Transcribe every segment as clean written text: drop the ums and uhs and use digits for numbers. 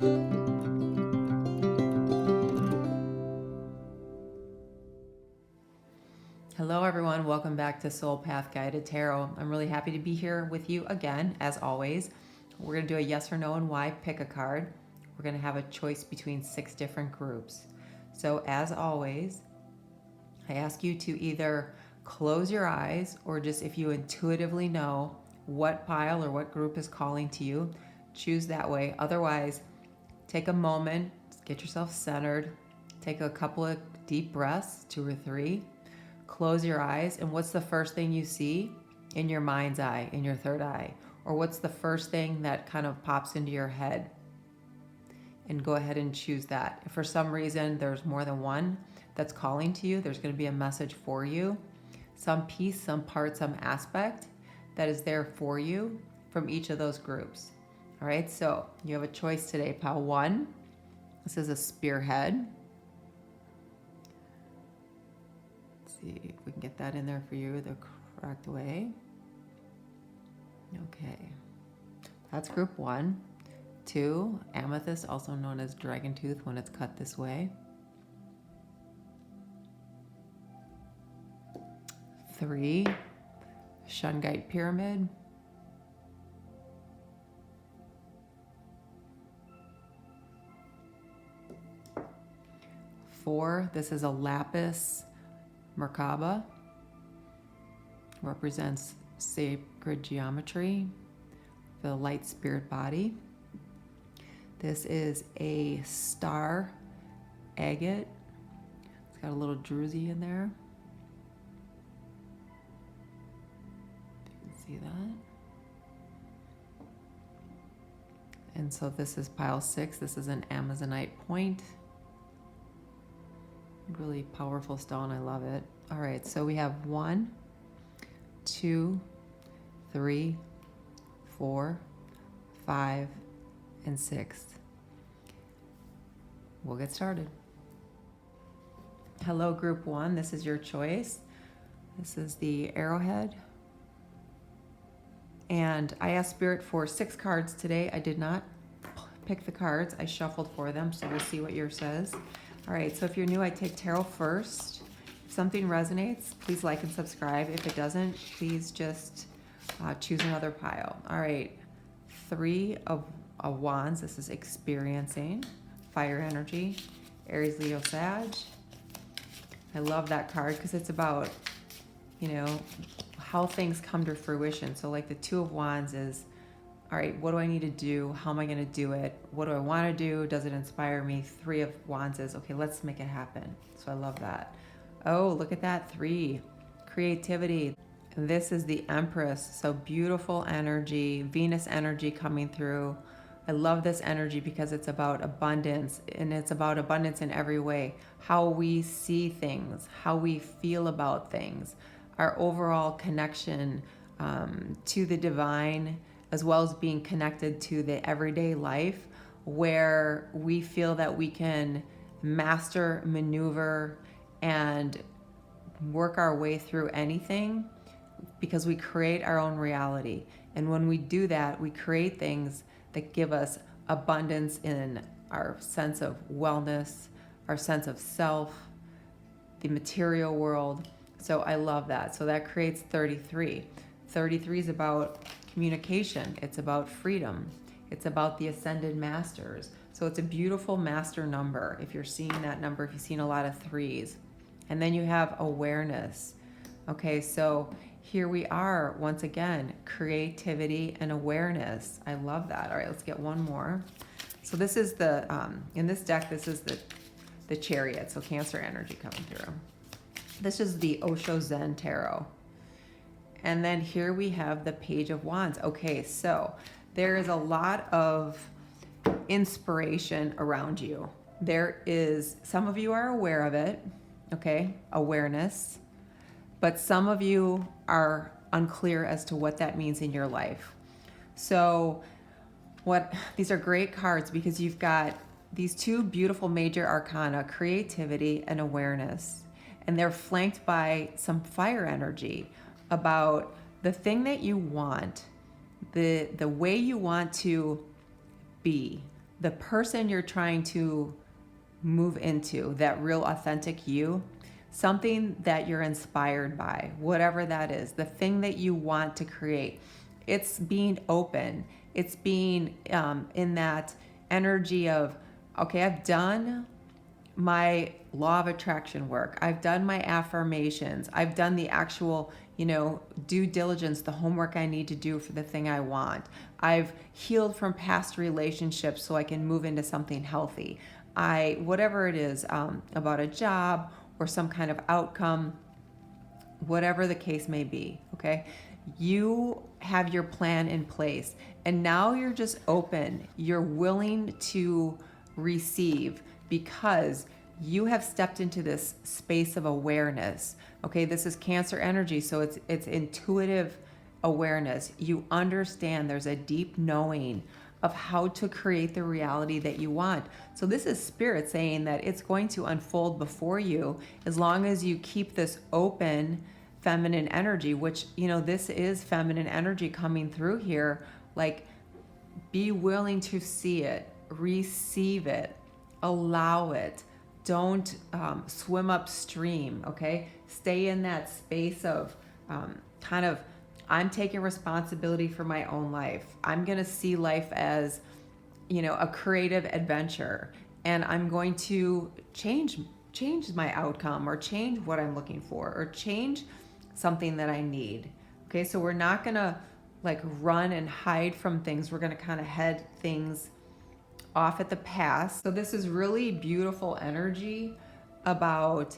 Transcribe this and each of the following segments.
Hello everyone, welcome back to Soul Path Guided Tarot. I'm really happy to be here with you again, as always. We're going to do a yes or no and why, pick a card. We're going to have a choice between 6 different groups. So as always, I ask you to either close your eyes or just if you intuitively know what pile or what group is calling to you, choose that way. Otherwise, take a moment, get yourself centered, take a couple of deep breaths, 2 or 3. Close your eyes, and what's the first thing you see in your mind's eye, in your third eye? Or what's the first thing that kind of pops into your head? And go ahead and choose that. If for some reason there's more than one that's calling to you, there's going to be a message for you. Some piece, some part, some aspect that is there for you from each of those groups. All right, so you have a choice today. Pile 1, this is a spearhead. See if we can get that in there for you the correct way. Okay, that's group 1. 2, amethyst, also known as dragon tooth when it's cut this way. 3, shungite pyramid. 4, this is a lapis Merkaba, represents sacred geometry, the light spirit body. This is a star agate. It's got a little druzy in there. You can see that. And so this is pile 6. This is an Amazonite point. Really powerful stone. I love it. All right, so we have 1, 2, 3, 4, 5, and 6. We'll get started. Hello, group 1. This is your choice. This is the arrowhead. And I asked Spirit for 6 cards today. I did not pick the cards. I shuffled for them, so we'll see what yours says. All right, so if you're new, I take tarot first. If something resonates, please like and subscribe. If it doesn't, please just choose another pile. All right, 3 of Wands. This is experiencing, fire energy, Aries, Leo, Sag. I love that card because it's about, you know, how things come to fruition. So like the 2 of Wands is, all right, what do I need to do? How am I going to do it? What do I want to do? Does it inspire me? 3 of Wands is, okay, let's make it happen. So I love that. Oh, look at that. 3, creativity. And this is the Empress. So beautiful energy, Venus energy coming through. I love this energy because it's about abundance, and it's about abundance in every way. How we see things, how we feel about things, our overall connection to the divine, as well as being connected to the everyday life where we feel that we can master, maneuver, and work our way through anything because we create our own reality. And when we do that, we create things that give us abundance in our sense of wellness, our sense of self, the material world. So I love that. So that creates 33. 33 is about communication. It's about freedom. It's about the ascended masters. So it's a beautiful master number. If you're seeing that number, if you've seen a lot of 3s. And then you have awareness. Okay, so here we are once again, creativity and awareness. I love that. All right, let's get one more. So this is the, in this deck, this is the Chariot. So Cancer energy coming through. This is the Osho Zen Tarot. And then here we have the Page of Wands. Okay, so there is a lot of inspiration around you. There is, some of you are aware of it, okay, awareness, but some of you are unclear as to what that means in your life. So these are great cards because you've got these 2 beautiful major arcana, creativity and awareness, and they're flanked by some fire energy about the thing that you want, the way you want to be, the person you're trying to move into, that real authentic you, something that you're inspired by, whatever that is, the thing that you want to create. It's being open. It's being in that energy of, okay, I've done my law of attraction work. I've done my affirmations. I've done the actual, due diligence, the homework I need to do for the thing I want. I've healed from past relationships so I can move into something healthy. Whatever it is, about a job or some kind of outcome, whatever the case may be, okay? You have your plan in place, and now you're just open. You're willing to receive because you have stepped into this space of awareness. Okay, this is Cancer energy, so it's intuitive awareness. You understand there's a deep knowing of how to create the reality that you want. So this is Spirit saying that it's going to unfold before you as long as you keep this open feminine energy, which, this is feminine energy coming through here. Like, be willing to see it, receive it, allow it. Don't swim upstream, okay? Stay in that space of I'm taking responsibility for my own life. I'm going to see life as, a creative adventure, and I'm going to change my outcome, or change what I'm looking for, or change something that I need. Okay, so we're not going to run and hide from things. We're going to kind of head things off at the past. So this is really beautiful energy about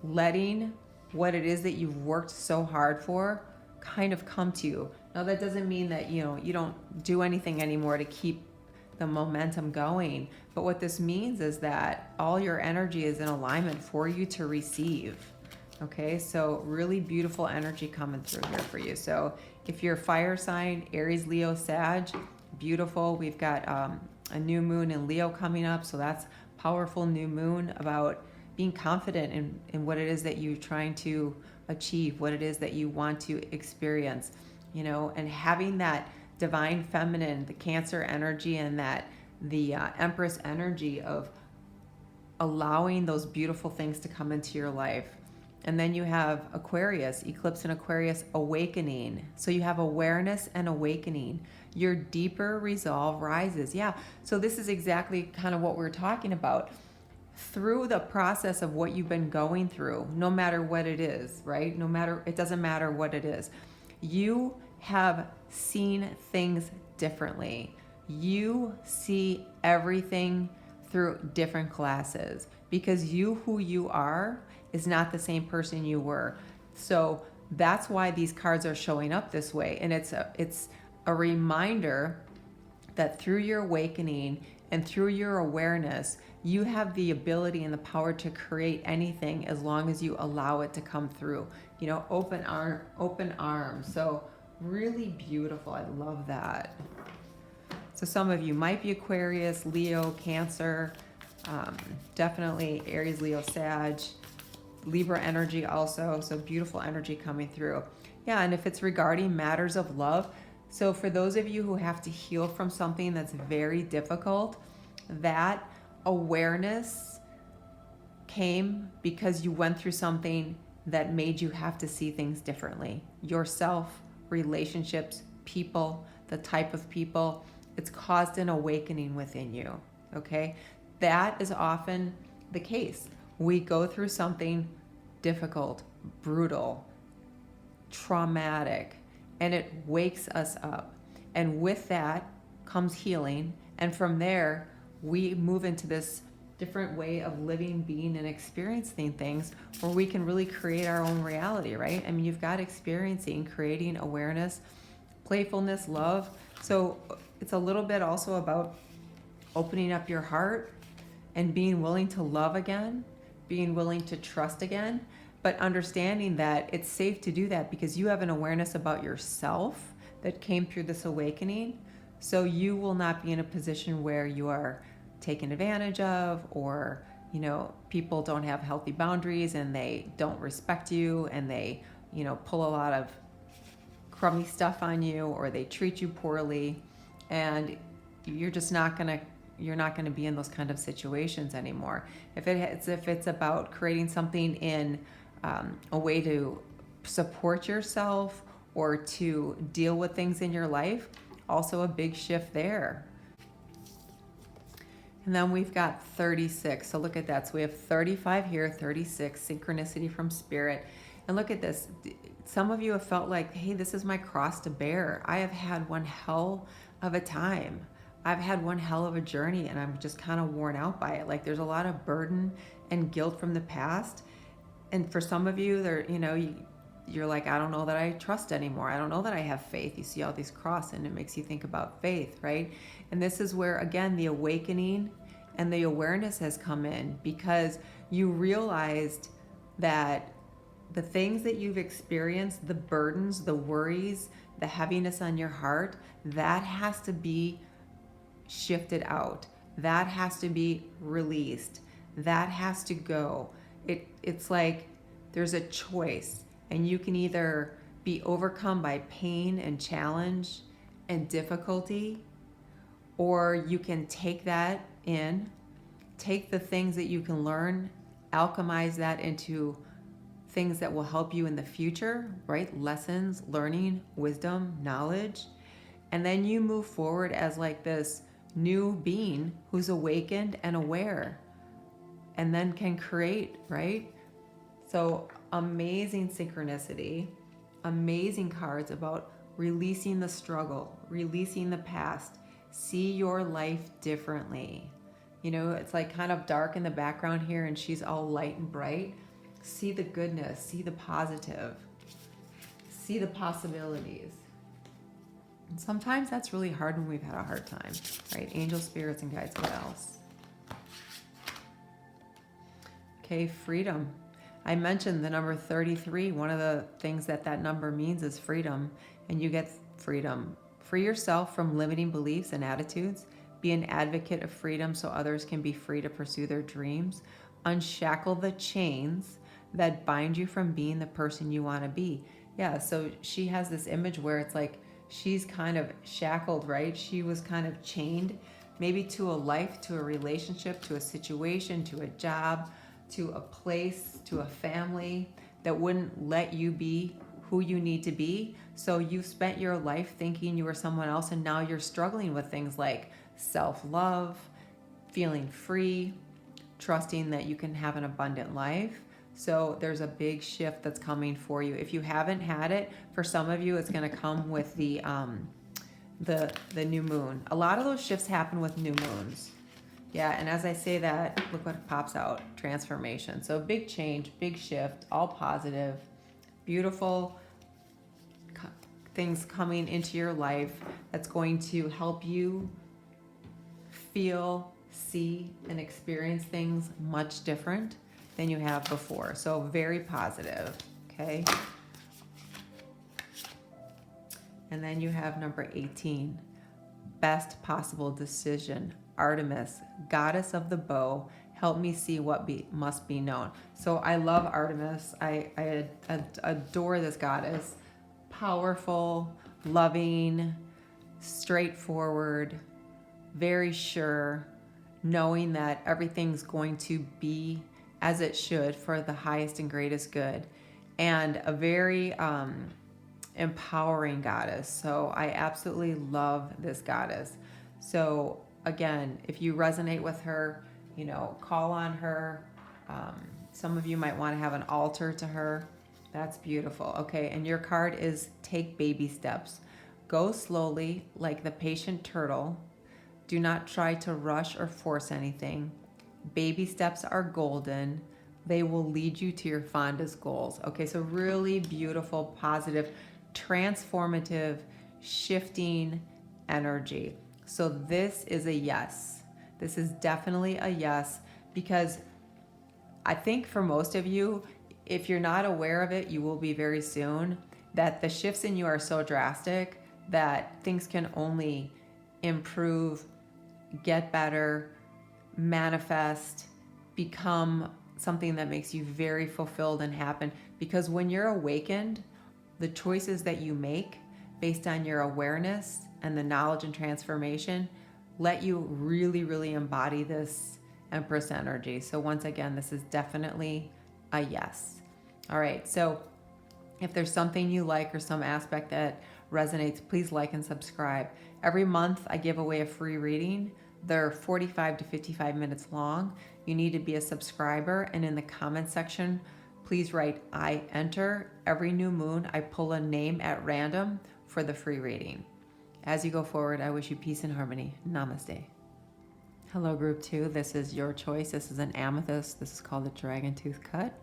letting what it is that you've worked so hard for kind of come to you. Now that doesn't mean that you don't do anything anymore to keep the momentum going, but what this means is that all your energy is in alignment for you to receive. Okay, so really beautiful energy coming through here for you. So if you're a fire sign, Aries, Leo, Sag, beautiful. We've got a new moon in Leo coming up, so that's powerful new moon about being confident in what it is that you're trying to achieve, what it is that you want to experience, and having that divine feminine, the Cancer energy, and the Empress energy of allowing those beautiful things to come into your life. And then you have Aquarius, eclipse in Aquarius, awakening. So you have awareness and awakening. Your deeper resolve rises. Yeah, so this is exactly kind of what we're talking about. Through the process of what you've been going through, no matter what it is, right? It doesn't matter what it is. You have seen things differently. You see everything through different glasses because who you are is not the same person you were. So that's why these cards are showing up this way. And it's a reminder that through your awakening and through your awareness, you have the ability and the power to create anything as long as you allow it to come through. Open arms. So really beautiful. I love that. So some of you might be Aquarius, Leo, Cancer, definitely Aries, Leo, Sag, Libra energy also. So beautiful energy coming through. Yeah, and if it's regarding matters of love, so for those of you who have to heal from something that's very difficult, that awareness came because you went through something that made you have to see things differently. Yourself, relationships, people, the type of people. It's caused an awakening within you, okay? That is often the case. We go through something difficult, brutal, traumatic, and it wakes us up. And with that comes healing. And from there, we move into this different way of living, being, and experiencing things where we can really create our own reality, right? I mean, you've got experiencing, creating awareness, playfulness, love. So it's a little bit also about opening up your heart and being willing to love again, being willing to trust again, but understanding that it's safe to do that because you have an awareness about yourself that came through this awakening. So you will not be in a position where you are taken advantage of, or people don't have healthy boundaries and they don't respect you and they pull a lot of crummy stuff on you, or they treat you poorly, and you're just not going to you're not going to be in those kind of situations anymore. If it's about creating something in a way to support yourself or to deal with things in your life, also a big shift there. And then we've got 36. So look at that. So we have 35 here, 36, synchronicity from spirit. And look at this. Some of you have felt like, hey, this is my cross to bear. I have had one hell of a time. I've had one hell of a journey, and I'm just kind of worn out by it. Like, there's a lot of burden and guilt from the past. And for some of you, you're like, I don't know that I trust anymore. I don't know that I have faith. You see all these crosses, and it makes you think about faith, right? And this is where, again, the awakening and the awareness has come in, because you realized that the things that you've experienced, the burdens, the worries, the heaviness on your heart, that has to be shifted out. That has to be released. That has to go. It's like there's a choice, and you can either be overcome by pain and challenge and difficulty, or you can take that in, take the things that you can learn, alchemize that into things that will help you in the future, right? Lessons, learning, wisdom, knowledge. And then you move forward as like this new being who's awakened and aware, and then can create, right? So amazing synchronicity, amazing cards about releasing the struggle, releasing the past, see your life differently. You know, it's like kind of dark in the background here, and she's all light and bright. See the goodness, see the positive, see the possibilities. And sometimes that's really hard when we've had a hard time, right? Angel, spirits, and guides. What else? Okay, freedom. I mentioned the number 33. One of the things that number means is freedom, and you get freedom. Free yourself from limiting beliefs and attitudes. Be an advocate of freedom so others can be free to pursue their dreams. Unshackle the chains that bind you from being the person you want to be. Yeah, so she has this image where it's like she's kind of shackled, right? She was kind of chained maybe to a life, to a relationship, to a situation, to a job, to a place, to a family that wouldn't let you be who you need to be. So you've spent your life thinking you were someone else, and now you're struggling with things like self-love, feeling free, trusting that you can have an abundant life. So there's a big shift that's coming for you. If you haven't had it, for some of you, it's going to come with the new moon. A lot of those shifts happen with new moons. Yeah, and as I say that, look what pops out, transformation. So big change, big shift, all positive, beautiful things coming into your life that's going to help you feel, see, and experience things much different than you have before. So very positive, okay? And then you have number 18, best possible decision. Artemis, goddess of the bow, help me see what must be known. So I love Artemis. I adore this goddess. Powerful, loving, straightforward, very sure, knowing that everything's going to be as it should for the highest and greatest good, and a very empowering goddess. So I absolutely love this goddess. So again, if you resonate with her, call on her. Some of you might want to have an altar to her. That's beautiful. Okay, and your card is take baby steps. Go slowly like the patient turtle. Do not try to rush or force anything. Baby steps are golden. They will lead you to your fondest goals. Okay, so really beautiful, positive, transformative, shifting energy. So this is a yes. This is definitely a yes, because I think for most of you, if you're not aware of it, you will be very soon, that the shifts in you are so drastic that things can only improve, get better, manifest, become something that makes you very fulfilled and happy. Because when you're awakened, the choices that you make based on your awareness and the knowledge and transformation let you really, really embody this Empress energy. So once again, this is definitely a yes. All right, so if there's something you like or some aspect that resonates, please like and subscribe. Every month I give away a free reading. They're 45 to 55 minutes long. You need to be a subscriber, and in the comment section, please write I enter. Every new moon, I pull a name at random for the free reading. As you go forward, I wish you peace and harmony. Namaste. Hello, group 2. This is your choice. This is an amethyst. This is called the Dragon Tooth Cut.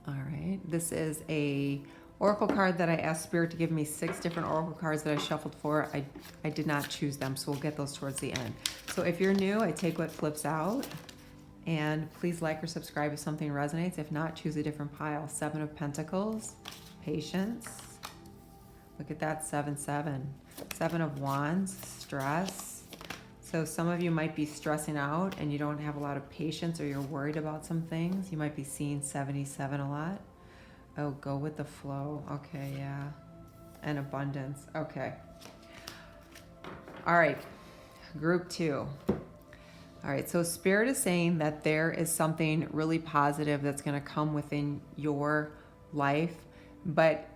All right. This is a oracle card that I asked Spirit to give me 6 different oracle cards that I shuffled for. I did not choose them, so we'll get those towards the end. So if you're new, I take what flips out. And please like or subscribe if something resonates. If not, choose a different pile. 7 of Pentacles, patience. Look at that, 7-7. 7 of Wands, stress. So some of you might be stressing out and you don't have a lot of patience, or you're worried about some things. You might be seeing 77 a lot. Oh, go with the flow. Okay, yeah. And abundance. Okay. All right, group 2. All right, so Spirit is saying that there is something really positive that's going to come within your life, but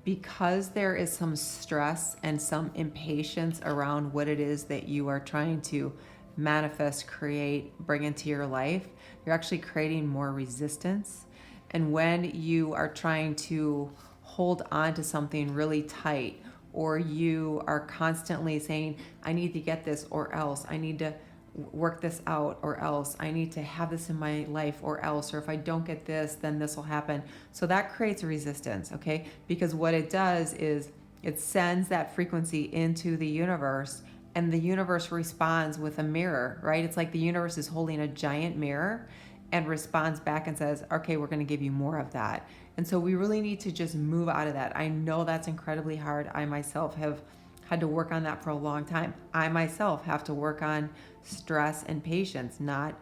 because there is some stress and some impatience around what it is that you are trying to manifest, create, bring into your life, you're actually creating more resistance. And when you are trying to hold on to something really tight, or you are constantly saying, I need to get this, or else I need to work this out, or else I need to have this in my life, or else, or if I don't get this, then this will happen. So that creates a resistance, okay? Because what it does is it sends that frequency into the universe, and the universe responds with a mirror, right? It's like the universe is holding a giant mirror and responds back and says, okay, we're going to give you more of that. And so we really need to just move out of that. I know that's incredibly hard. I myself have had to work on that for a long time. I myself have to work on stress and patience, not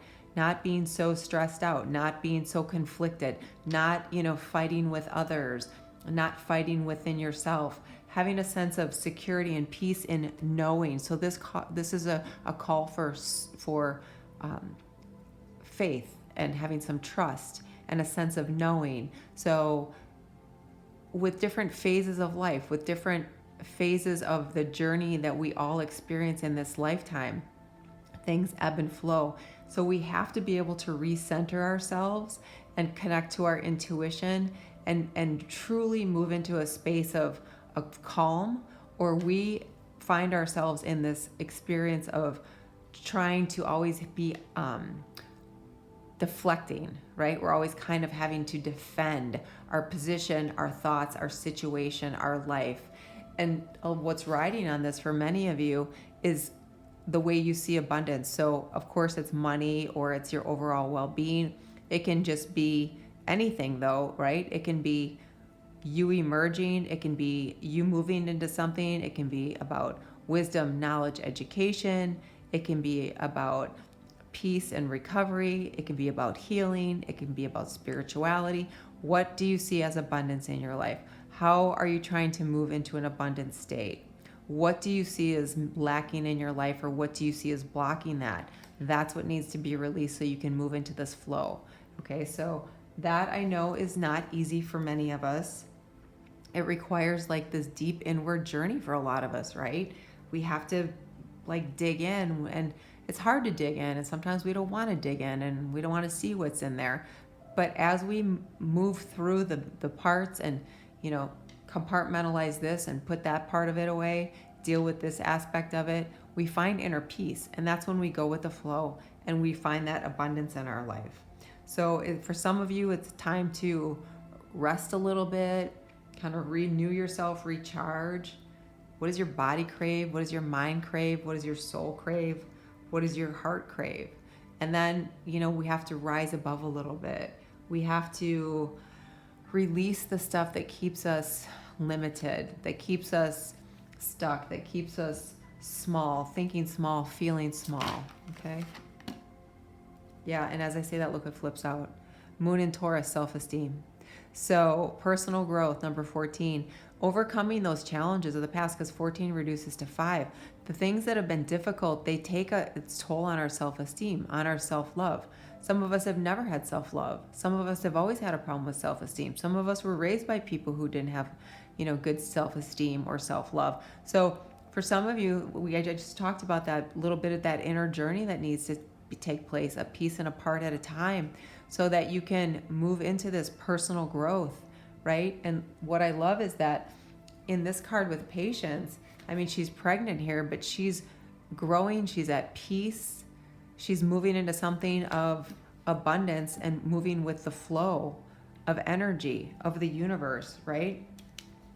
being so stressed out, not being so conflicted, not, fighting with others, not fighting within yourself, having a sense of security and peace in knowing. So this is a call for faith and having some trust and a sense of knowing. So with different phases of life, with different phases of the journey that we all experience in this lifetime, things ebb and flow. So we have to be able to recenter ourselves and connect to our intuition and truly move into a space of calm, or we find ourselves in this experience of trying to always be deflecting, right? We're always kind of having to defend our position, our thoughts, our situation, our life. And what's riding on this for many of you is the way you see abundance. So of course it's money, or it's your overall well-being. It can just be anything though, right? It can be you emerging. It can be you moving into something. It can be about wisdom, knowledge, education. It can be about peace and recovery. It can be about healing. It can be about spirituality. What do you see as abundance in your life? How are you trying to move into an abundant state? What do you see as lacking in your life, or what do you see as blocking that? That's what needs to be released so you can move into this flow. Okay, so that I know is not easy for many of us. It requires like this deep inward journey for a lot of us, right? We have to like dig in, and it's hard to dig in, and sometimes we don't want to dig in and we don't want to see what's in there. But as we move through the parts and, compartmentalize this and put that part of it away, deal with this aspect of it, we find inner peace. And that's when we go with the flow and we find that abundance in our life. So for some of you, it's time to rest a little bit, kind of renew yourself, recharge. What does your body crave? What does your mind crave? What does your soul crave? What does your heart crave? And then, we have to rise above a little bit. We have to release the stuff that keeps us limited, that keeps us stuck, that keeps us small, thinking small, feeling small, okay? Yeah, and as I say that, look what flips out. Moon in Taurus, self-esteem. So personal growth, number 14. overcoming those challenges of the past, because 14 reduces to 5. The things that have been difficult, they take its toll on our self-esteem, on our self-love. Some of us have never had self-love. Some of us have always had a problem with self-esteem. Some of us were raised by people who didn't have, good self-esteem or self-love. So for some of you, I just talked about that little bit of that inner journey that needs to take place, a piece and a part at a time, so that you can move into this personal growth, right? And what I love is that in this card with patience, I mean, she's pregnant here, but she's growing, she's at peace, she's moving into something of abundance and moving with the flow of energy of the universe, right?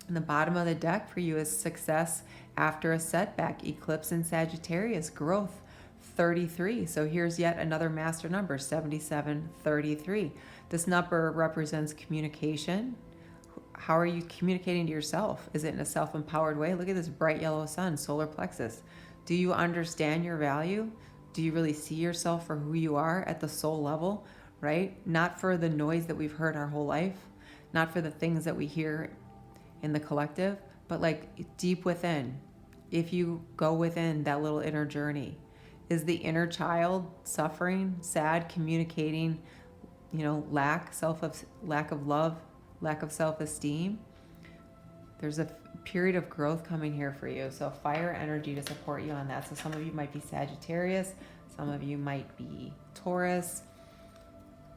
And the bottom of the deck for you is success after a setback, eclipse in Sagittarius, growth, 33. So here's yet another master number, 7733. This number represents communication. How are you communicating to yourself? Is it in a self-empowered way? Look at this bright yellow sun, solar plexus. Do you understand your value? Do you really see yourself for who you are at the soul level, right? Not for the noise that we've heard our whole life, not for the things that we hear in the collective, but like deep within. If you go within that little inner journey, is the inner child suffering, sad, communicating, lack of love, lack of self-esteem? There's a period of growth coming here for you. So fire energy to support you on that. So some of you might be Sagittarius, some of you might be Taurus,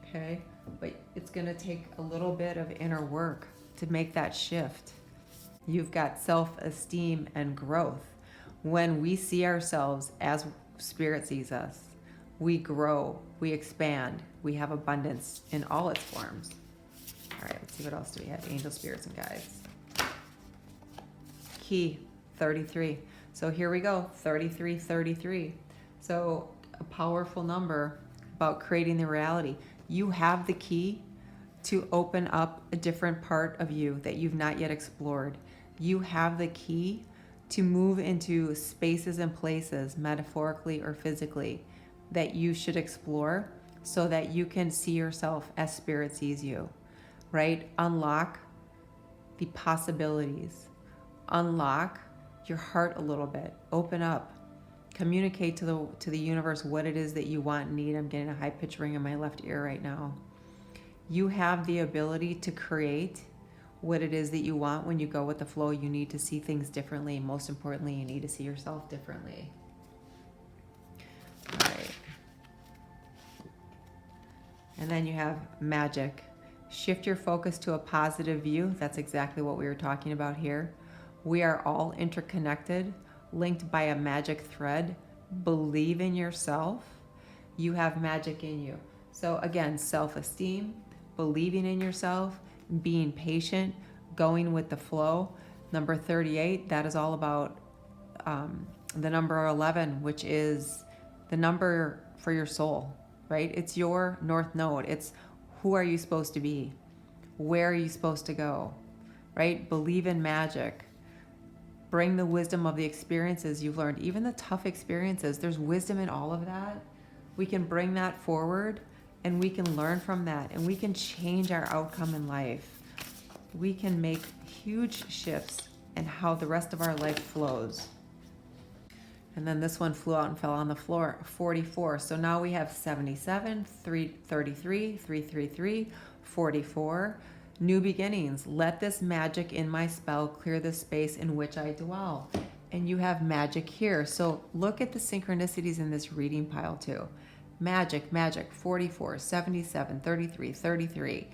okay? But it's gonna take a little bit of inner work to make that shift. You've got self-esteem and growth. When we see ourselves as Spirit sees us, we grow, we expand, we have abundance in all its forms. All right, let's see what else do we have. Angel, spirits, and guides. Key, 33. So here we go, 3333. So a powerful number about creating the reality. You have the key to open up a different part of you that you've not yet explored. You have the key to move into spaces and places, metaphorically or physically, that you should explore so that you can see yourself as Spirit sees you, right? Unlock the possibilities. Unlock your heart a little bit. Open up. Communicate to the universe what it is that you want and need. I'm getting a high-pitched ring in my left ear right now. You have the ability to create what it is that you want. When you go with the flow, you need to see things differently. Most importantly, you need to see yourself differently. All right. And then you have magic. Shift your focus to a positive view. That's exactly what we were talking about here. We are all interconnected, linked by a magic thread. Believe in yourself. You have magic in you. So again, self-esteem, believing in yourself, being patient, going with the flow. Number 38, that is all about the number 11, which is the number for your soul, right? It's your North Node. It's who are you supposed to be? Where are you supposed to go, right? Believe in magic. Bring the wisdom of the experiences you've learned, even the tough experiences. There's wisdom in all of that. We can bring that forward and we can learn from that and we can change our outcome in life. We can make huge shifts in how the rest of our life flows. And then this one flew out and fell on the floor, 44. So now we have 77, 333, 333, 44. New beginnings. Let this magic in my spell clear the space in which I dwell. And you have magic here. So look at the synchronicities in this reading pile too. Magic, magic, 44, 77, 33, 33.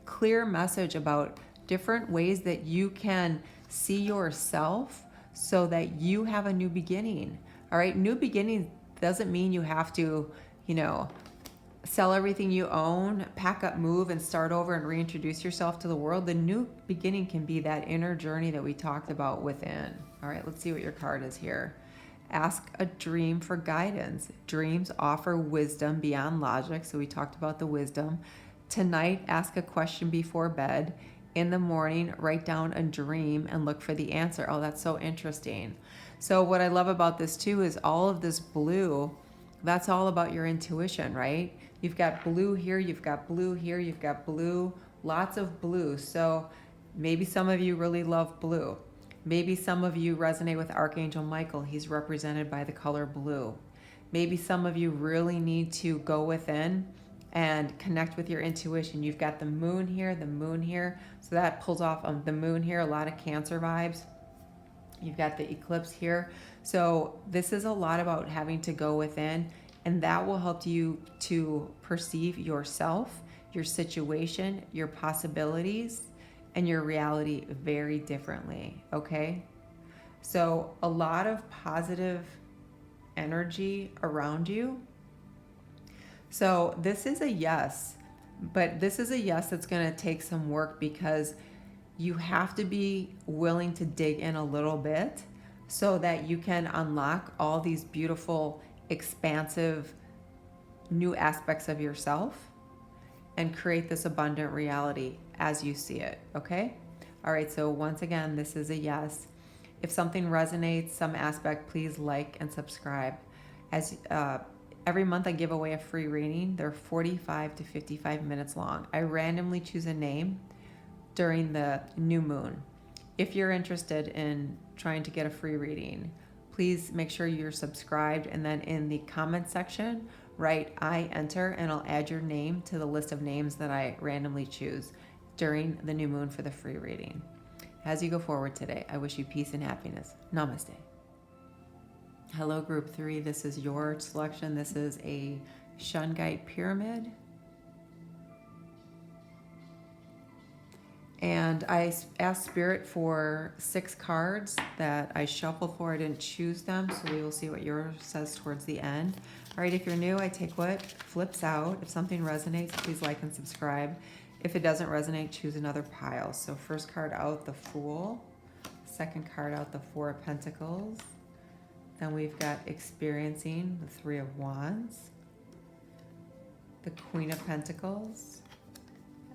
Clear message about different ways that you can see yourself so that you have a new beginning. All right, new beginning doesn't mean you have to, sell everything you own, pack up, move, and start over and reintroduce yourself to the world. The new beginning can be that inner journey that we talked about within. All right, let's see what your card is here. Ask a dream for guidance. Dreams offer wisdom beyond logic, so we talked about the wisdom. Tonight, ask a question before bed. In the morning, write down a dream and look for the answer. Oh, that's so interesting. So what I love about this too is all of this blue, that's all about your intuition, right? You've got blue here, you've got blue here, you've got blue, lots of blue. So Maybe some of you really love blue. Maybe some of you resonate with Archangel Michael. He's represented by the color blue. Maybe some of you really need to go within and connect with your intuition. You've got the moon here, so that pulls off the moon here, a lot of Cancer vibes. You've got the eclipse here. So this is a lot about having to go within, and that will help you to perceive yourself, your situation, your possibilities, and your reality very differently, okay? So a lot of positive energy around you. So this is a yes, but this is a yes that's going to take some work, because you have to be willing to dig in a little bit so that you can unlock all these beautiful, expansive, new aspects of yourself and create this abundant reality as you see it, okay? All right, so once again, this is a yes. If something resonates, some aspect, please like and subscribe. As every month I give away a free reading. They're 45 to 55 minutes long. I randomly choose a name during the new moon. If you're interested in trying to get a free reading, please make sure you're subscribed, and then in the comment section, write "I enter," and I'll add your name to the list of names that I randomly choose during the new moon for the free reading. As you go forward today, I wish you peace and happiness. Namaste. Hello, group 3. This is your selection. This is a Shungite pyramid. And I asked Spirit for 6 cards that I shuffled for. I didn't choose them, so we will see what yours says towards the end. All right, if you're new, I take what flips out. If something resonates, please like and subscribe. If it doesn't resonate, choose another pile. So first card out, the Fool. Second card out, the 4 of Pentacles. Then we've got experiencing, the 3 of Wands. The Queen of Pentacles.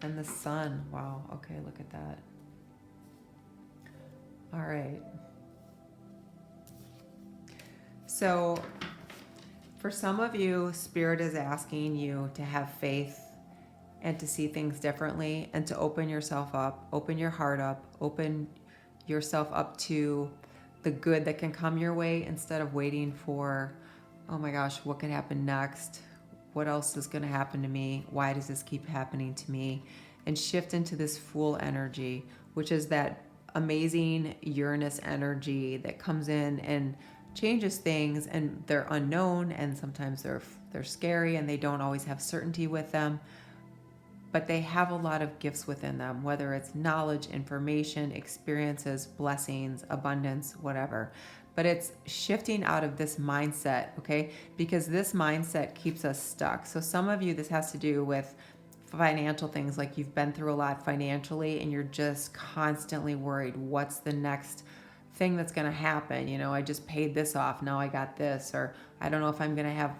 And the Sun. Wow, okay, look at that. All right. So for some of you, Spirit is asking you to have faith and to see things differently, and to open yourself up, open your heart up, open yourself up to the good that can come your way, instead of waiting for, oh my gosh, what could happen next? What else is going to happen to me? Why does this keep happening to me? And shift into this Fool energy, which is that amazing Uranus energy that comes in and changes things, and they're unknown, and sometimes they're scary, and they don't always have certainty with them, but they have a lot of gifts within them, whether it's knowledge, information, experiences, blessings, abundance, whatever. But it's shifting out of this mindset, okay? Because this mindset keeps us stuck. So some of you, this has to do with financial things, like you've been through a lot financially and you're just constantly worried, what's the next thing that's going to happen? You know, I just paid this off, now I got this, or I don't know if I'm going to have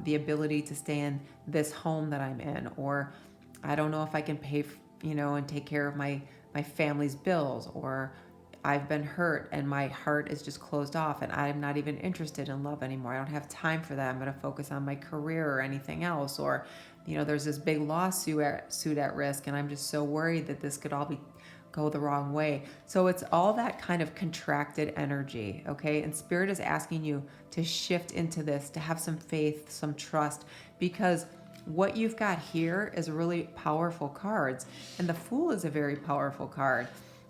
the ability to stay in this home that I'm in, or I don't know if I can pay, and take care of my family's bills, or I've been hurt and my heart is just closed off and I'm not even interested in love anymore. I don't have time for that. I'm going to focus on my career or anything else. Or, there's this big lawsuit at risk, and I'm just so worried that this could all go the wrong way. So it's all that kind of contracted energy, okay? And Spirit is asking you to shift into this, to have some faith, some trust, because what you've got here is really powerful cards. And the Fool is a very powerful card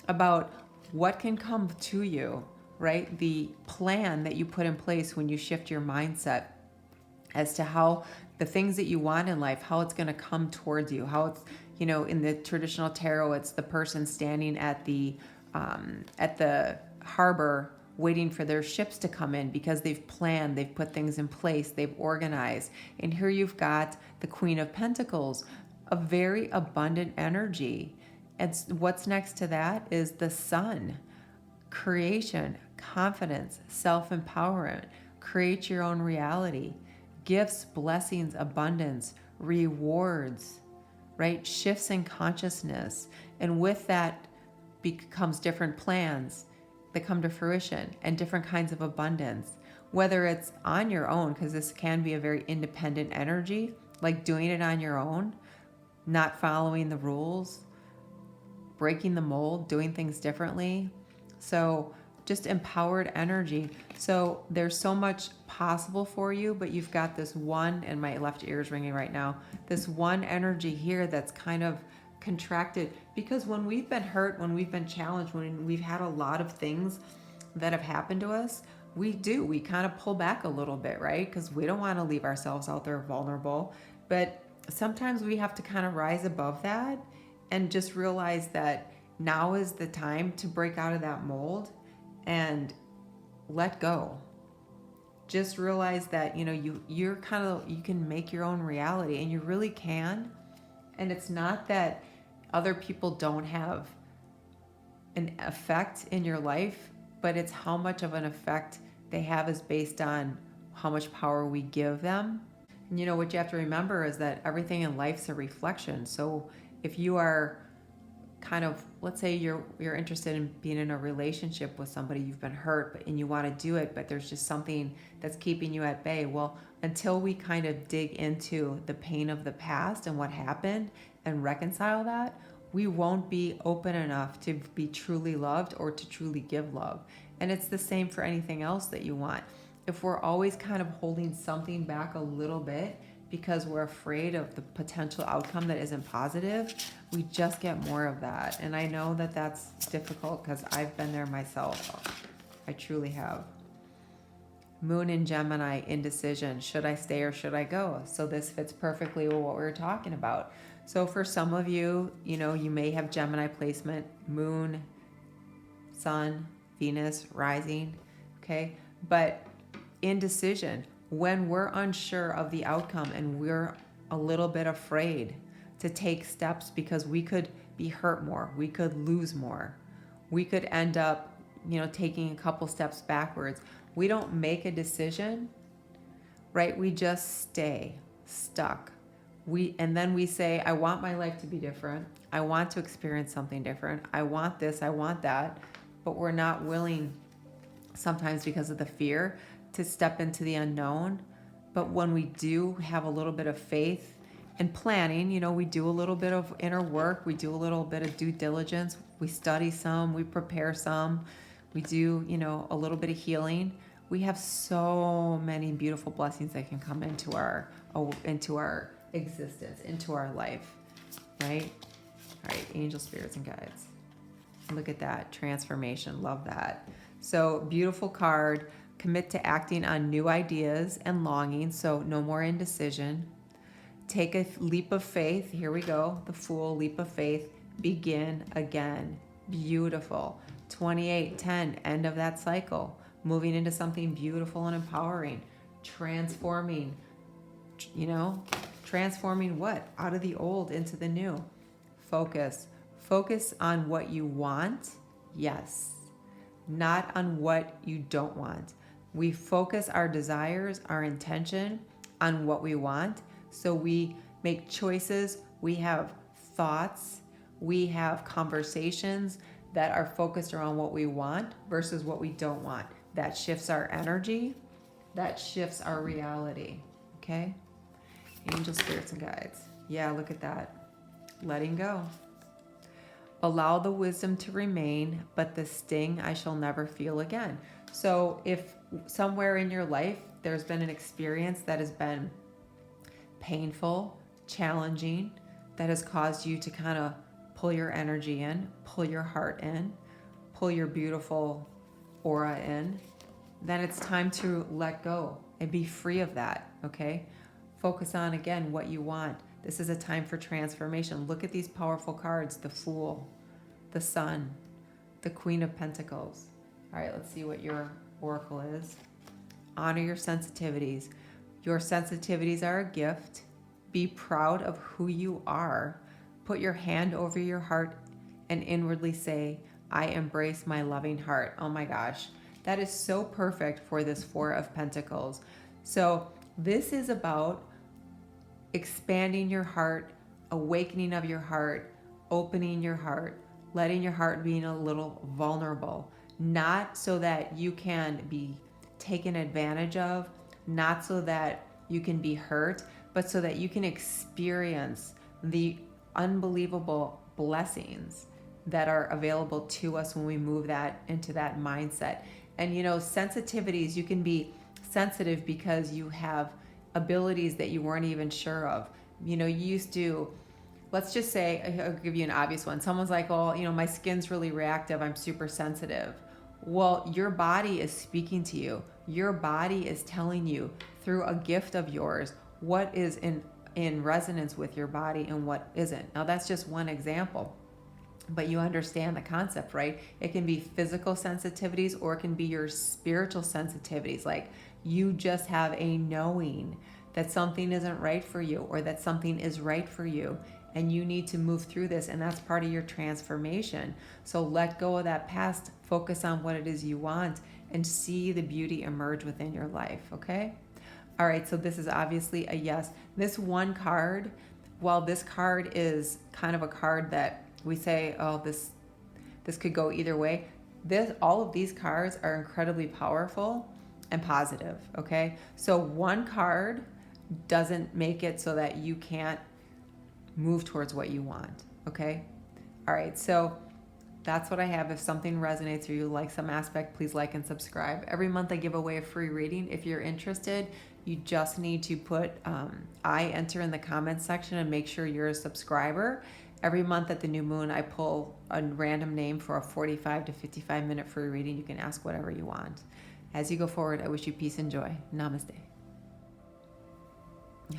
about what can come to you, right? The plan that you put in place when you shift your mindset as to how the things that you want in life, how it's going to come towards you, how it's, in the traditional tarot, it's the person standing at the harbor waiting for their ships to come in, because they've planned, they've put things in place, they've organized. And here you've got the Queen of Pentacles, a very abundant energy. And what's next to that is the Sun, creation, confidence, self-empowerment, create your own reality, gifts, blessings, abundance, rewards, right? Shifts in consciousness. And with that becomes different plans that come to fruition, and different kinds of abundance, whether it's on your own, because this can be a very independent energy, like doing it on your own, not following the rules, breaking the mold, doing things differently. So just empowered energy. So there's so much possible for you, but you've got this one, and my left ear is ringing right now, this one energy here that's kind of contracted, because when we've been hurt, when we've been challenged, when we've had a lot of things that have happened to us, we kind of pull back a little bit, right? Because we don't want to leave ourselves out there vulnerable. But sometimes we have to kind of rise above that and just realize that now is the time to break out of that mold and let go. Just realize that, you know, you can make your own reality, and you really can. And it's not that other people don't have an effect in your life, but it's how much of an effect they have is based on how much power we give them. And you know, what you have to remember is that everything in life's a reflection. So if you are kind of, let's say you're interested in being in a relationship with somebody, you've been hurt, and you want to do it, but there's just something that's keeping you at bay. Well, until we kind of dig into the pain of the past and what happened and reconcile that, we won't be open enough to be truly loved or to truly give love. And it's the same for anything else that you want. If we're always kind of holding something back a little bit because we're afraid of the potential outcome that isn't positive, we just get more of that. And I know that that's difficult because I've been there myself. I truly have. Moon in Gemini, indecision. Should I stay or should I go? So this fits perfectly with what we were talking about. So for some of you, you know, you may have Gemini placement, Moon, Sun, Venus, rising, okay? But indecision, when we're unsure of the outcome and we're a little bit afraid to take steps because we could be hurt more, we could lose more, we could end up, you know, taking a couple steps backwards. We don't make a decision, right? We just stay stuck. And then we say, I want my life to be different. I want to experience something different. I want this, I want that. But we're not willing, sometimes because of the fear, to step into the unknown. But when we do have a little bit of faith and planning, you know, we do a little bit of inner work, we do a little bit of due diligence, we study some, we prepare some, we do, you know, a little bit of healing. We have so many beautiful blessings that can come into our existence, into our life, right? All right, angel, spirits, and guides. Look at that, transformation, love that. So beautiful card. Commit to acting on new ideas and longing, so no more indecision. Take a leap of faith. Here we go, the Fool, leap of faith. Begin again. Beautiful. 28:10, end of that cycle. Moving into something beautiful and empowering. Transforming, you know, transforming what? Out of the old into the new. Focus. Focus on what you want, yes. Not on what you don't want. We focus our desires, our intention on what we want. So we make choices, we have thoughts, we have conversations that are focused around what we want versus what we don't want. That shifts our energy, that shifts our reality, okay? Angel, spirits, and guides. Yeah, look at that. Letting go. Allow the wisdom to remain, but the sting I shall never feel again. So if somewhere in your life there's been an experience that has been painful, challenging, that has caused you to kind of pull your energy in, pull your heart in, pull your beautiful aura in, then it's time to let go and be free of that, okay? Focus on, again, what you want. This is a time for transformation. Look at these powerful cards, the Fool, the Sun, the Queen of Pentacles. All right, let's see what your oracle is. Honor your sensitivities. Your sensitivities are a gift. Be proud of who you are. Put your hand over your heart and inwardly say, I embrace my loving heart. Oh my gosh, that is so perfect for this Four of Pentacles. So this is about expanding your heart, awakening of your heart, opening your heart, letting your heart be a little vulnerable. Not so that you can be taken advantage of, not so that you can be hurt, but so that you can experience the unbelievable blessings that are available to us when we move that into that mindset. And sensitivities, you can be sensitive because you have abilities that you weren't even sure of. You used to, let's just say, I'll give you an obvious one. Someone's like, oh, my skin's really reactive, I'm super sensitive. Well, your body is speaking to you. Your body is telling you through a gift of yours what is in resonance with your body and what isn't. Now, that's just one example, but you understand the concept, right? It can be physical sensitivities, or it can be your spiritual sensitivities. Like, you just have a knowing that something isn't right for you, or that something is right for you, and you need to move through this, and that's part of your transformation. So let go of that past, focus on what it is you want, and see the beauty emerge within your life, okay? All right, so this is obviously a yes. This one card, while this card is kind of a card that we say, oh, this could go either way, all of these cards are incredibly powerful and positive, okay? So one card doesn't make it so that you can't move towards what you want, okay? All right, so that's what I have. If something resonates or you like some aspect, please like and subscribe. Every month I give away a free reading. If you're interested, you just need to put I enter in the comments section and make sure you're a subscriber. Every month at the new moon, I pull a random name for a 45 to 55 minute free reading. You can ask whatever you want. As you go forward, I wish you peace and joy. Namaste.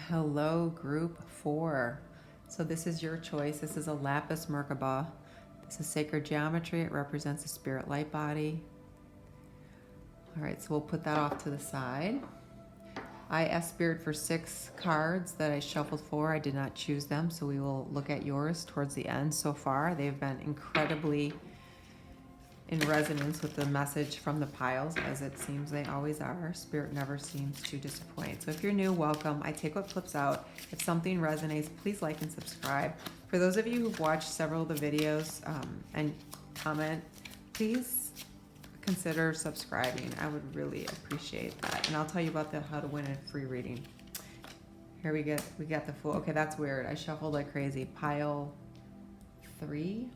Hello, group 4. So this is your choice. This is a lapis merkaba. This is sacred geometry. It represents a spirit light body. All right, so we'll put that off to the side. I asked Spirit for 6 cards that I shuffled for. I did not choose them, so we will look at yours towards the end. So far, they've been incredibly in resonance with the message from the piles, as it seems they always are. Spirit never seems to disappoint. So if you're new, welcome. I take what flips out. If something resonates, please like and subscribe. For those of you who've watched several of the videos and comment, please consider subscribing. I would really appreciate that. And I'll tell you about how to win a free reading. Here we got the Fool. Okay, that's weird. I shuffled like crazy. Pile 3.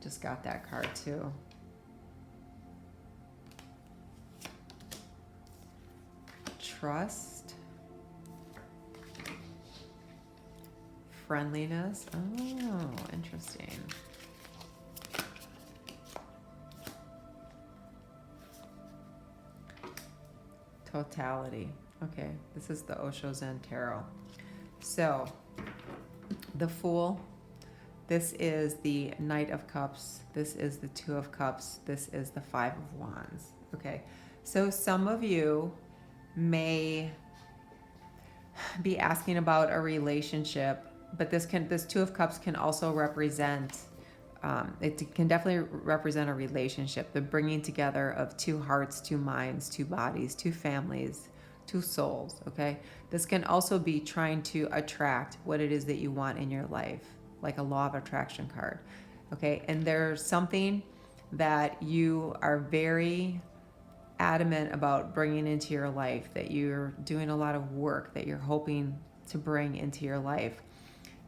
Just got that card too. Trust, friendliness. Oh, interesting. Totality. Okay, this is the Osho Zen Tarot. So, the Fool. This is the Knight of Cups. This is the Two of Cups. This is the Five of Wands. Okay, so some of you may be asking about a relationship, but this Two of Cups can also represent, it can definitely represent a relationship, the bringing together of 2 hearts, 2 minds, 2 bodies, 2 families, 2 souls, okay? This can also be trying to attract what it is that you want in your life, like a law of attraction card, okay? And there's something that you are very adamant about bringing into your life, that you're doing a lot of work that you're hoping to bring into your life,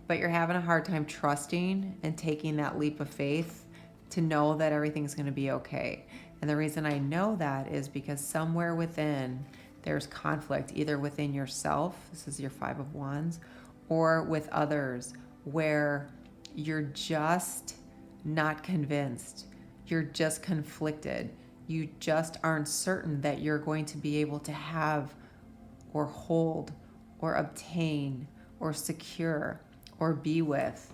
but you're having a hard time trusting and taking that leap of faith to know that everything's going to be okay. And the reason I know that is because somewhere within there's conflict, either within yourself, this is your Five of Wands, or with others, where you're just not convinced, you're just conflicted. You just aren't certain that you're going to be able to have or hold or obtain or secure or be with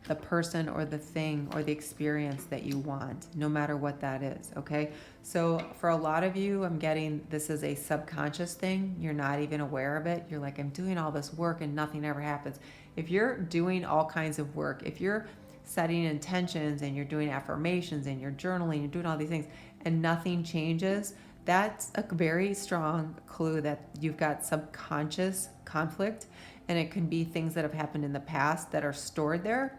the person or the thing or the experience that you want, no matter what that is, okay? So for a lot of you, I'm getting this is a subconscious thing. You're not even aware of it. You're like, I'm doing all this work and nothing ever happens. If you're doing all kinds of work, if you're setting intentions and you're doing affirmations and you're journaling, you're doing all these things, and nothing changes, that's a very strong clue that you've got subconscious conflict, and it can be things that have happened in the past that are stored there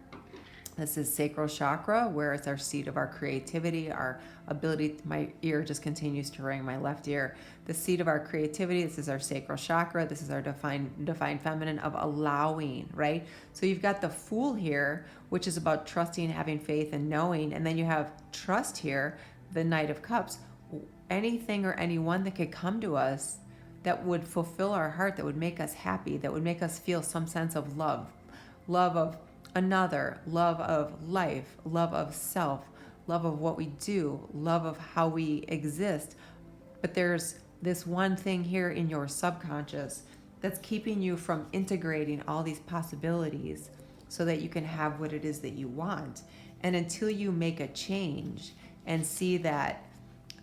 This is sacral chakra, where it's our seat of our creativity, our ability. My ear just continues to ring, my left ear. The seat of our creativity. This is our sacral chakra. This is our divine feminine of allowing, right? So you've got the Fool here, which is about trusting, having faith, and knowing. And then you have trust here, the Knight of Cups. Anything or anyone that could come to us that would fulfill our heart, that would make us happy, that would make us feel some sense of love of another, love of life, love of self, love of what we do, love of how we exist. But there's this one thing here in your subconscious that's keeping you from integrating all these possibilities so that you can have what it is that you want. And until you make a change and see that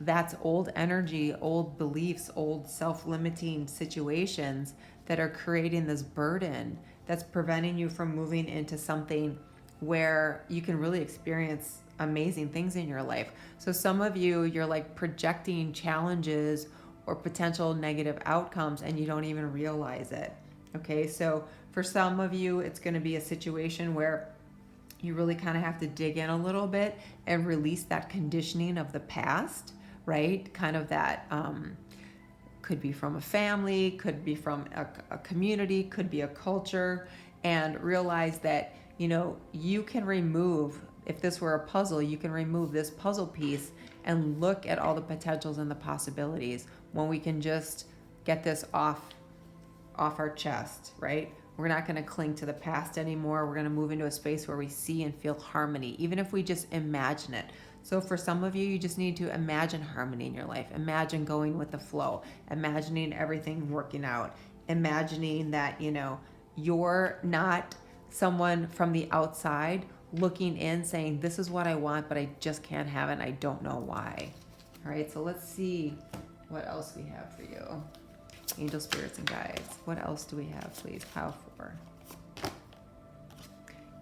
that's old energy, old beliefs, old self-limiting situations that are creating this burden that's preventing you from moving into something where you can really experience amazing things in your life. So some of you, you're like projecting challenges or potential negative outcomes and you don't even realize it. Okay, so for some of you, it's going to be a situation where you really kind of have to dig in a little bit and release that conditioning of the past, right? Kind of that could be from a family, could be from a community, could be a culture, and realize that, you know, you can remove, if this were a puzzle, you can remove this puzzle piece and look at all the potentials and the possibilities when we can just get this off our chest, right? We're not going to cling to the past anymore. We're going to move into a space where we see and feel harmony, even if we just imagine it. So for some of you, you just need to imagine harmony in your life. Imagine going with the flow, imagining everything working out, imagining that, you know, you're not someone from the outside looking in saying, this is what I want, but I just can't have it and I don't know why. All right, so let's see what else we have for you. Angel, spirits, and guides. What else do we have, please? How for?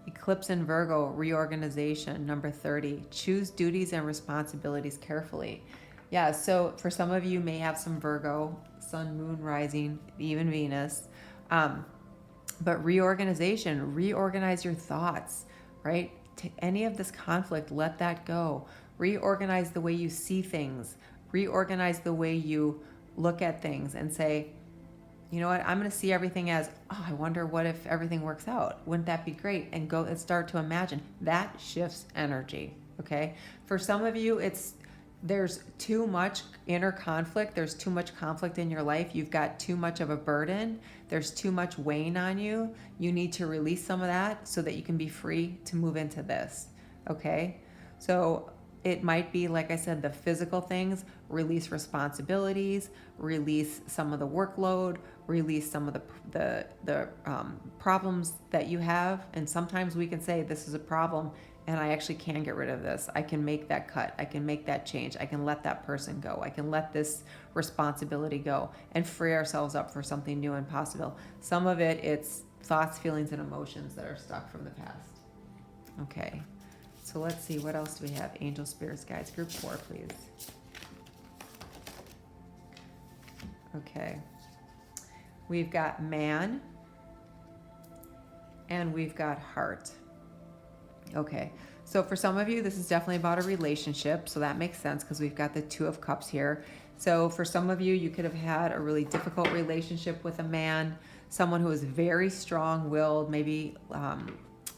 Eclipse in Virgo, reorganization, number 30. Choose duties and responsibilities carefully. Yeah, so for some of you may have some Virgo, sun, moon, rising, even Venus. But reorganization, reorganize your thoughts, right? Any of this conflict, let that go. Reorganize the way you see things. Reorganize the way you look at things and say, you know what, I'm going to see everything as, oh, I wonder what if everything works out. Wouldn't that be great? And go and start to imagine. That shifts energy, okay? For some of you, there's too much inner conflict. There's too much conflict in your life. You've got too much of a burden. There's too much weighing on you. You need to release some of that so that you can be free to move into this, okay? So it might be, like I said, the physical things, release responsibilities, release some of the workload, release some of the problems that you have. And sometimes we can say, this is a problem and I actually can get rid of this. I can make that cut. I can make that change. I can let that person go. I can let this responsibility go and free ourselves up for something new and possible. Some of it's thoughts, feelings, and emotions that are stuck from the past. Okay. So let's see, what else do we have? Angel, spirits, guides, group 4, please. Okay. We've got man and we've got heart. Okay. So for some of you, this is definitely about a relationship. So that makes sense because we've got the 2 of Cups here. So for some of you, you could have had a really difficult relationship with a man, someone who is very strong-willed, maybe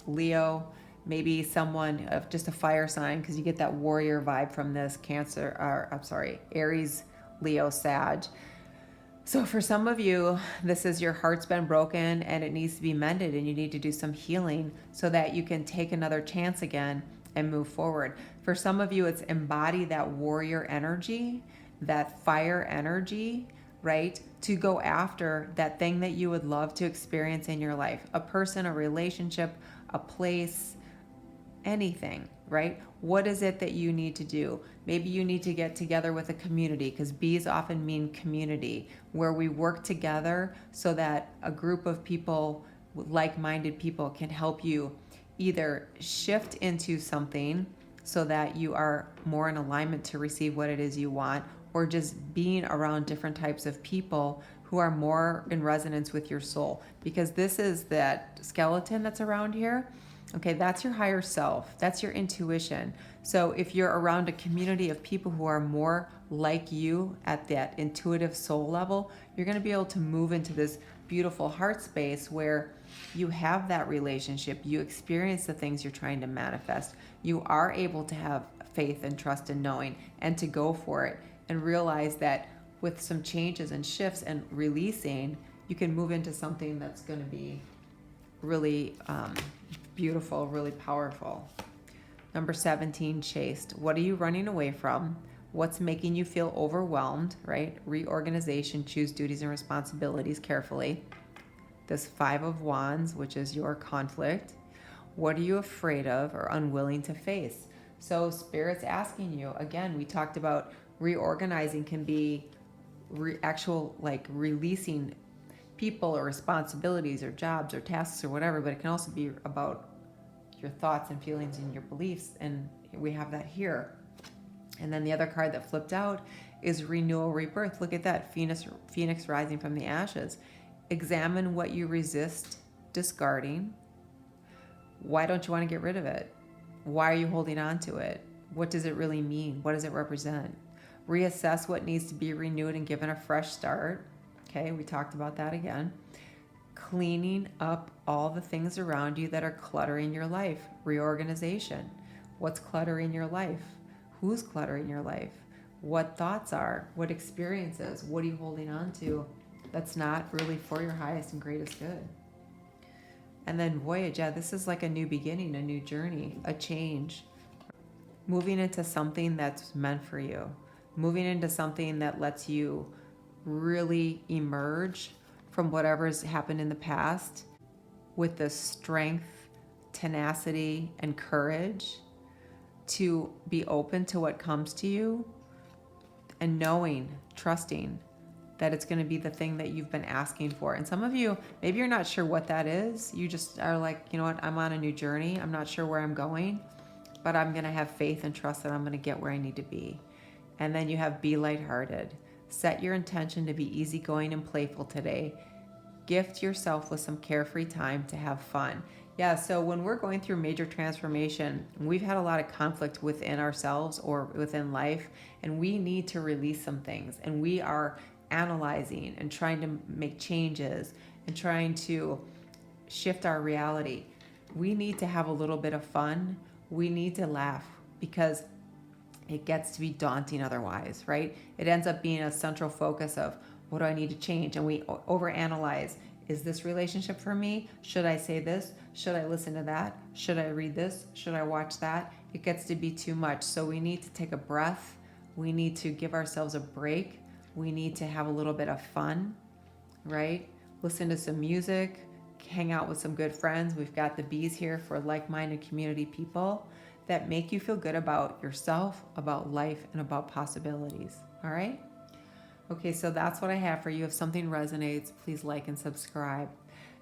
Leo, maybe someone of just a fire sign, because you get that warrior vibe from this Aries, Leo, Sag. So for some of you, this is your heart's been broken and it needs to be mended and you need to do some healing so that you can take another chance again and move forward. For some of you, it's embody that warrior energy, that fire energy, right? To go after that thing that you would love to experience in your life. A person, a relationship, a place, anything, right? What is it that you need to do? Maybe you need to get together with a community, because bees often mean community, where we work together so that a group of people, like-minded people, can help you either shift into something so that you are more in alignment to receive what it is you want, or just being around different types of people who are more in resonance with your soul. Because this is that skeleton that's around here. Okay, that's your higher self. That's your intuition. So if you're around a community of people who are more like you at that intuitive soul level, you're going to be able to move into this beautiful heart space where you have that relationship. You experience the things you're trying to manifest. You are able to have faith and trust in knowing and to go for it and realize that with some changes and shifts and releasing, you can move into something that's going to be really beautiful, really powerful. Number 17, chaste. What are you running away from? What's making you feel overwhelmed, right? Reorganization, choose duties and responsibilities carefully. This 5 of Wands, which is your conflict. What are you afraid of or unwilling to face? So Spirit's asking you, again, we talked about reorganizing can be releasing people or responsibilities or jobs or tasks or whatever, but it can also be about your thoughts and feelings and your beliefs, and we have that here. And then the other card that flipped out is renewal, rebirth. Look at that, Phoenix rising from the ashes. Examine what you resist discarding. Why don't you want to get rid of it? Why are you holding on to it? What does it really mean? What does it represent? Reassess what needs to be renewed and given a fresh start. Okay, we talked about that again. Cleaning up all the things around you that are cluttering your life. Reorganization. What's cluttering your life? Who's cluttering your life? What thoughts are? What experiences? What are you holding on to that's not really for your highest and greatest good? And then voyage, yeah, this is like a new beginning, a new journey, a change. Moving into something that's meant for you. Moving into something that lets you really emerge from whatever's happened in the past with the strength, tenacity, and courage to be open to what comes to you and knowing, trusting that it's going to be the thing that you've been asking for. And some of you, maybe you're not sure what that is. You just are like, you know what, I'm on a new journey. I'm not sure where I'm going, but I'm going to have faith and trust that I'm going to get where I need to be. And then you have be lighthearted. Set your intention to be easygoing and playful today. Gift yourself with some carefree time to have fun. Yeah, so when we're going through major transformation, we've had a lot of conflict within ourselves or within life, and we need to release some things. And we are analyzing and trying to make changes and trying to shift our reality. We need to have a little bit of fun. We need to laugh because it gets to be daunting otherwise, right? It ends up being a central focus of what do I need to change? And we overanalyze. Is this relationship for me? Should I say this? Should I listen to that? Should I read this? Should I watch that? It gets to be too much. So we need to take a breath. We need to give ourselves a break. We need to have a little bit of fun, right? Listen to some music, hang out with some good friends. We've got the bees here for like-minded community people that make you feel good about yourself, about life, and about possibilities, all right? Okay, so that's what I have for you. If something resonates, please like and subscribe.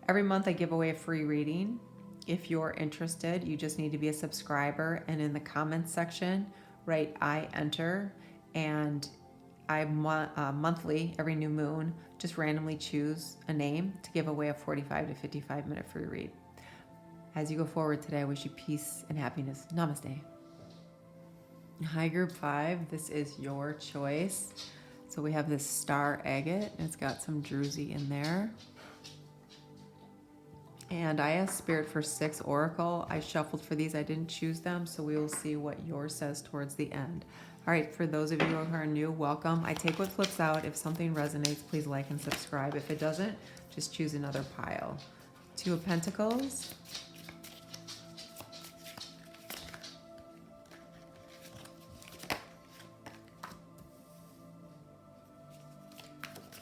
Every month I give away a free reading. If you're interested, you just need to be a subscriber, and in the comments section, write I enter, and I monthly, every new moon, just randomly choose a name to give away a 45 to 55 minute free read. As you go forward today, I wish you peace and happiness. Namaste. Hi, Group 5. This is your choice. So we have this star agate. It's got some druzy in there. And I asked Spirit for 6 oracle. I shuffled for these. I didn't choose them, so we will see what yours says towards the end. All right, for those of you who are new, welcome. I take what flips out. If something resonates, please like and subscribe. If it doesn't, just choose another pile. 2 of Pentacles.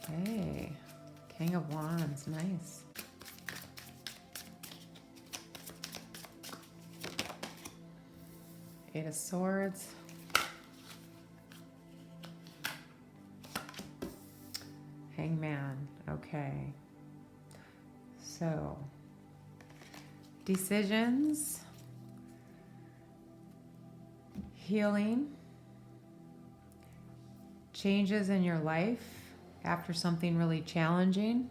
Okay, King of Wands, nice. Eight of Swords. Hangman, okay. So, decisions, healing, changes in your life after something really challenging,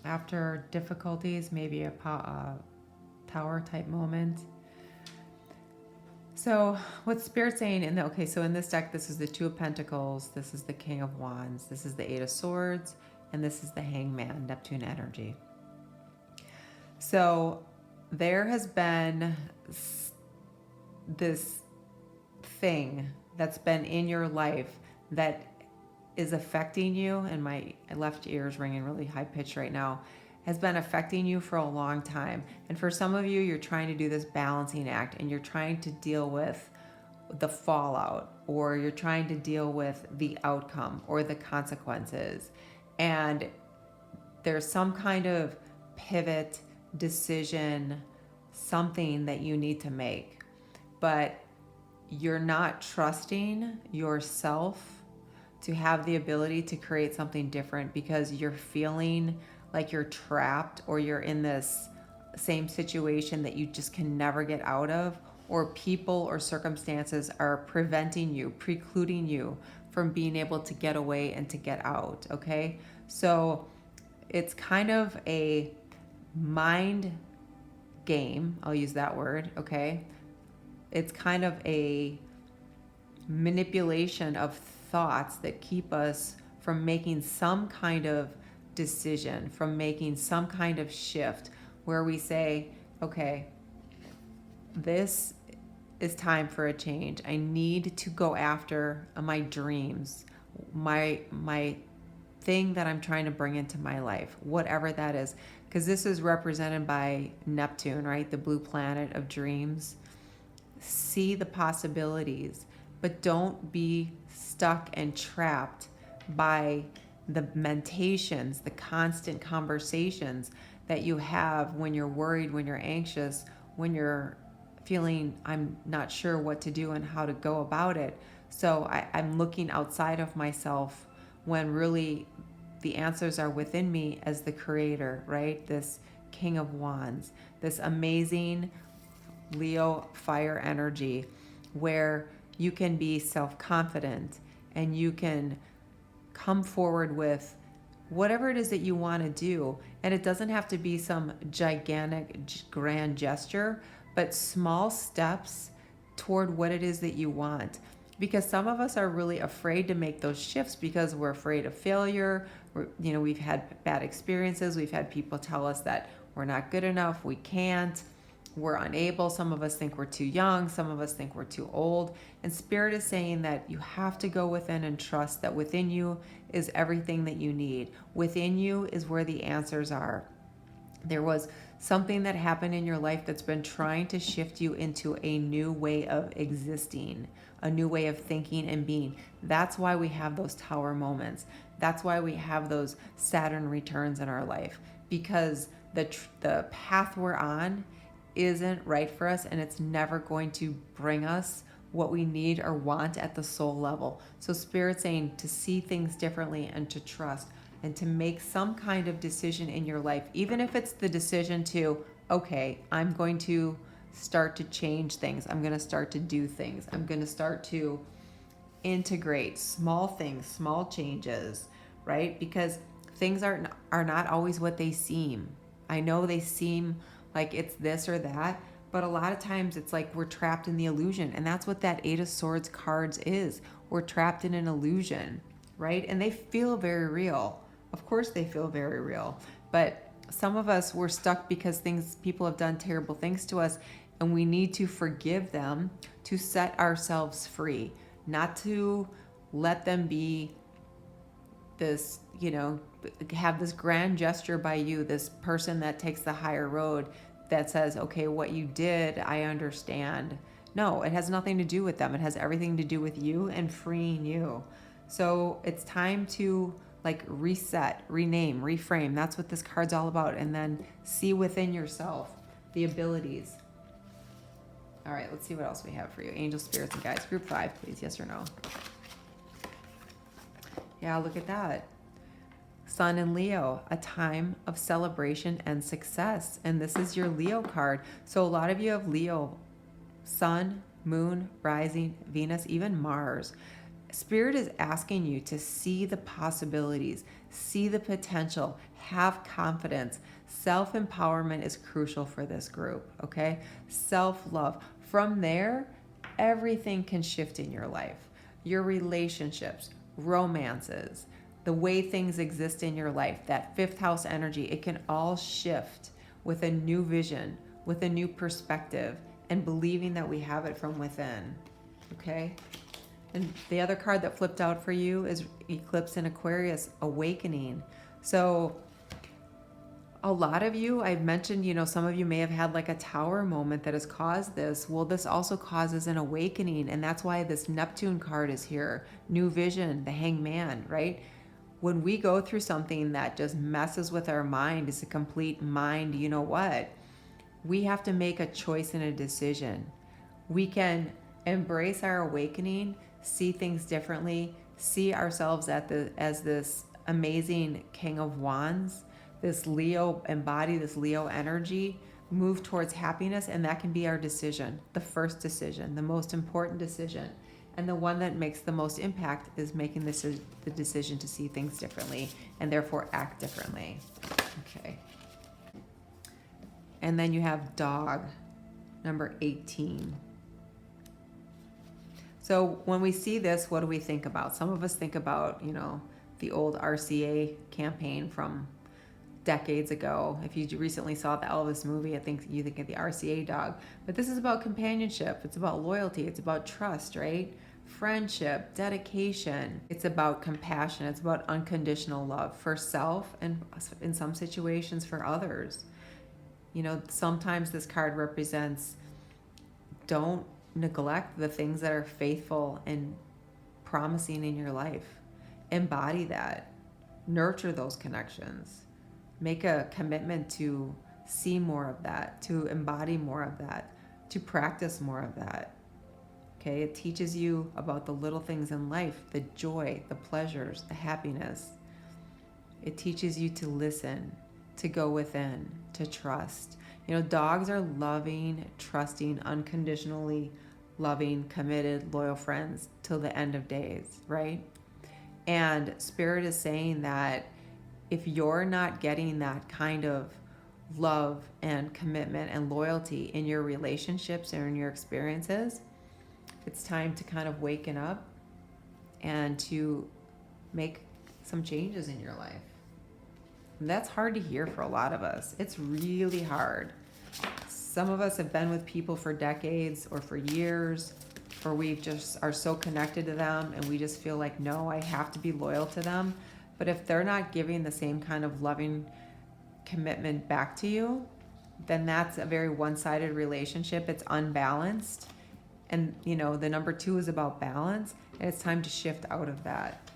after difficulties, maybe a tower type moment. So what's Spirit saying so in this deck, this is the Two of Pentacles, this is the King of Wands, this is the Eight of Swords, and this is the Hangman, Neptune energy. So there has been this thing that's been in your life that is affecting you, and my left ear is ringing really high pitched right now, has been affecting you for a long time. And for some of you, you're trying to do this balancing act and you're trying to deal with the fallout, or you're trying to deal with the outcome or the consequences. And there's some kind of pivot, decision, something that you need to make. But you're not trusting yourself to have the ability to create something different because you're feeling like you're trapped, or you're in this same situation that you just can never get out of, or people or circumstances are preventing you, precluding you from being able to get away and to get out, okay? So it's kind of a mind game, I'll use that word, okay? It's kind of a manipulation of thoughts that keep us from making some kind of decision, from making some kind of shift where we say, okay, this is time for a change. I need to go after my dreams, my thing that I'm trying to bring into my life, whatever that is. Because this is represented by Neptune, right? The blue planet of dreams. See the possibilities, but don't be stuck and trapped by the mentations, the constant conversations that you have when you're worried, when you're anxious, when you're feeling I'm not sure what to do and how to go about it. So I'm looking outside of myself when really the answers are within me as the creator, right? This King of Wands, this amazing Leo fire energy where you can be self-confident and you can come forward with whatever it is that you want to do. And it doesn't have to be some gigantic, grand gesture, but small steps toward what it is that you want. Because some of us are really afraid to make those shifts because we're afraid of failure. We've had bad experiences. We've had people tell us that we're not good enough, we can't, we're unable. Some of us think we're too young. Some of us think we're too old. And Spirit is saying that you have to go within and trust that within you is everything that you need. Within you is where the answers are. There was something that happened in your life that's been trying to shift you into a new way of existing, a new way of thinking and being. That's why we have those tower moments. That's why we have those Saturn returns in our life, because the path we're on isn't right for us, and it's never going to bring us what we need or want at the soul level. So Spirit's saying to see things differently and to trust and to make some kind of decision in your life, even if it's the decision to, okay, I'm going to start to change things. I'm going to start to do things. I'm going to start to integrate small things, small changes, right? Because things are not always what they seem. I know they seem like it's this or that, but a lot of times it's like we're trapped in the illusion. And that's what that Eight of Swords cards is. We're trapped in an illusion, right? And they feel very real. Of course they feel very real. But some of us, we're stuck because people have done terrible things to us, and we need to forgive them to set ourselves free, not to let them be this, have this grand gesture by you, this person that takes the higher road that says, okay, what you did, I understand. No, it has nothing to do with them. It has everything to do with you and freeing you. So it's time to reset, rename, reframe. That's what this card's all about. And then see within yourself the abilities. All right, let's see what else we have for you. Angel, spirits, and guides. Group 5, please. Yes or no? Yeah, look at that. Sun and Leo, a time of celebration and success. And this is your Leo card. So a lot of you have Leo, Sun, Moon, Rising, Venus, even Mars. Spirit is asking you to see the possibilities, see the potential, Have confidence. Self-empowerment is crucial for this group, okay? Self-love. From there, everything can shift in your life. Your relationships, romances, the way things exist in your life, that fifth house energy, it can all shift with a new vision, with a new perspective, and believing that we have it from within, okay? And the other card that flipped out for you is Eclipse in Aquarius, Awakening. So a lot of you, I've mentioned, some of you may have had like a tower moment that has caused this. Well, this also causes an awakening, and that's why this Neptune card is here. New vision, the Hangman, right? When we go through something that just messes with our mind, it's a complete mind, you know what? We have to make a choice and a decision. We can embrace our awakening, see things differently, see ourselves as this amazing King of Wands, this Leo, embody this Leo energy, move towards happiness, and that can be our decision, the first decision, the most important decision. And the one that makes the most impact is making the decision to see things differently and therefore act differently. Okay. And then you have Dog, number 18. So when we see this, what do we think about? Some of us think about, the old RCA campaign from decades ago. If you recently saw the Elvis movie, I think you think of the RCA dog. But this is about companionship. It's about loyalty. It's about trust, right? Friendship, dedication. It's about compassion. It's about unconditional love for self and in some situations for others. Sometimes this card represents don't neglect the things that are faithful and promising in your life. Embody that. Nurture those connections. Make a commitment to see more of that, to embody more of that, to practice more of that. Okay, it teaches you about the little things in life, the joy, the pleasures, the happiness. It teaches you to listen, to go within, to trust. Dogs are loving, trusting, unconditionally loving, committed, loyal friends till the end of days, right? And Spirit is saying that if you're not getting that kind of love and commitment and loyalty in your relationships or in your experiences, it's time to kind of waken up and to make some changes in your life. And that's hard to hear for a lot of us. It's really hard. Some of us have been with people for decades or for years, or we just are so connected to them and we just feel like, no, I have to be loyal to them. But if they're not giving the same kind of loving commitment back to you, then that's a very one-sided relationship. It's unbalanced. And, the number 2 is about balance, and it's time to shift out of that.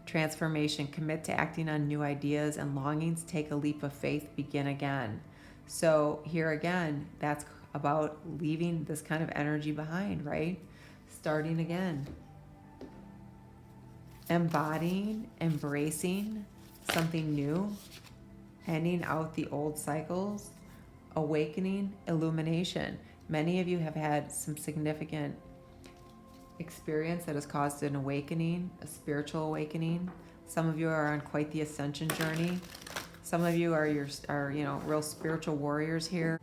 Transformation, commit to acting on new ideas and longings, take a leap of faith, begin again. So here again, that's about leaving this kind of energy behind, right? Starting again. Embodying, embracing something new, ending out the old cycles, awakening, illumination. Many of you have had some significant experience that has caused an awakening, a spiritual awakening. Some of you are on quite the ascension journey. Some of you are real spiritual warriors here.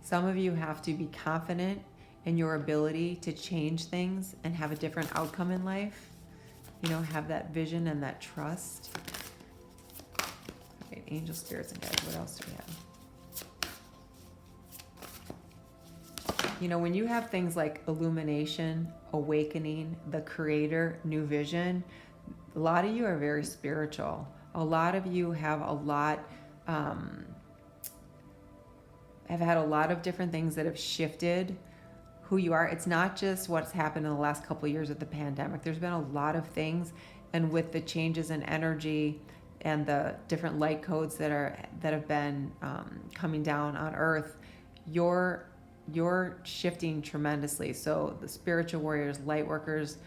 Some of you have to be confident in your ability to change things and have a different outcome in life. Have that vision and that trust. Okay, angel, spirits, and guides. What else do we have? When you have things like illumination, awakening, the creator, new vision, a lot of you are very spiritual. A lot of you have have had a lot of different things that have shifted who you are. It's not just what's happened in the last couple of years with the pandemic. There's been a lot of things, and with the changes in energy and the different light codes that have been coming down on Earth, you're shifting tremendously. So the spiritual warriors, light workers,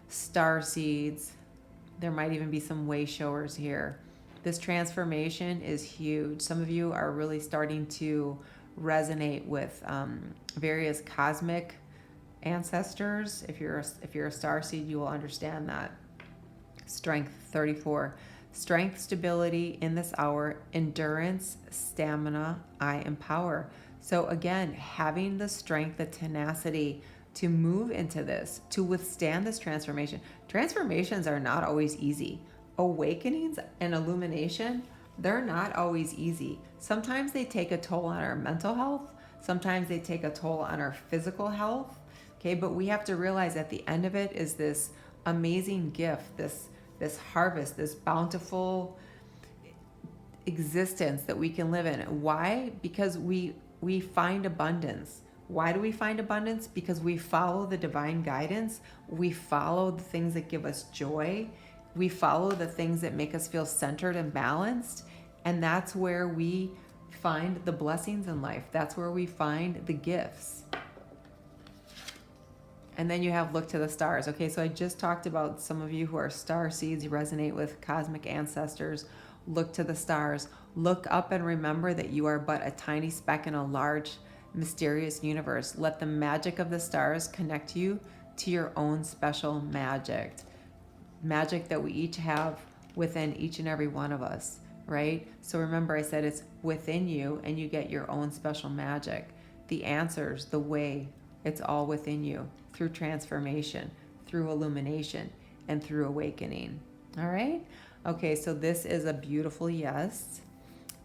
starseeds, there might even be some way showers here. This transformation is huge. Some of you are really starting to resonate with various cosmic ancestors. If you're a starseed, you will understand that. Strength 34. Strength, stability in this hour, endurance, stamina, I empower. So again, having the strength, the tenacity to move into this, to withstand this transformation. Transformations are not always easy. Awakenings and illumination, they're not always easy. Sometimes they take a toll on our mental health. Sometimes they take a toll on our physical health. Okay, but we have to realize at the end of it is this amazing gift, this harvest, this bountiful existence that we can live in. Why? Because we find abundance. Why do we find abundance? Because we follow the divine guidance. We follow the things that give us joy. We follow the things that make us feel centered and balanced. And that's where we find the blessings in life. That's where we find the gifts. And then you have look to the stars. Okay, so I just talked about some of you who are star seeds, you resonate with cosmic ancestors. Look to the stars. Look up and remember that you are but a tiny speck in a large, mysterious universe. Let the magic of the stars connect you to your own special magic. Magic that we each have within each and every one of us, right? So remember, I said it's within you and you get your own special magic. The answers, the way, it's all within you through transformation, through illumination, and through awakening. All right? Okay, so this is a beautiful yes.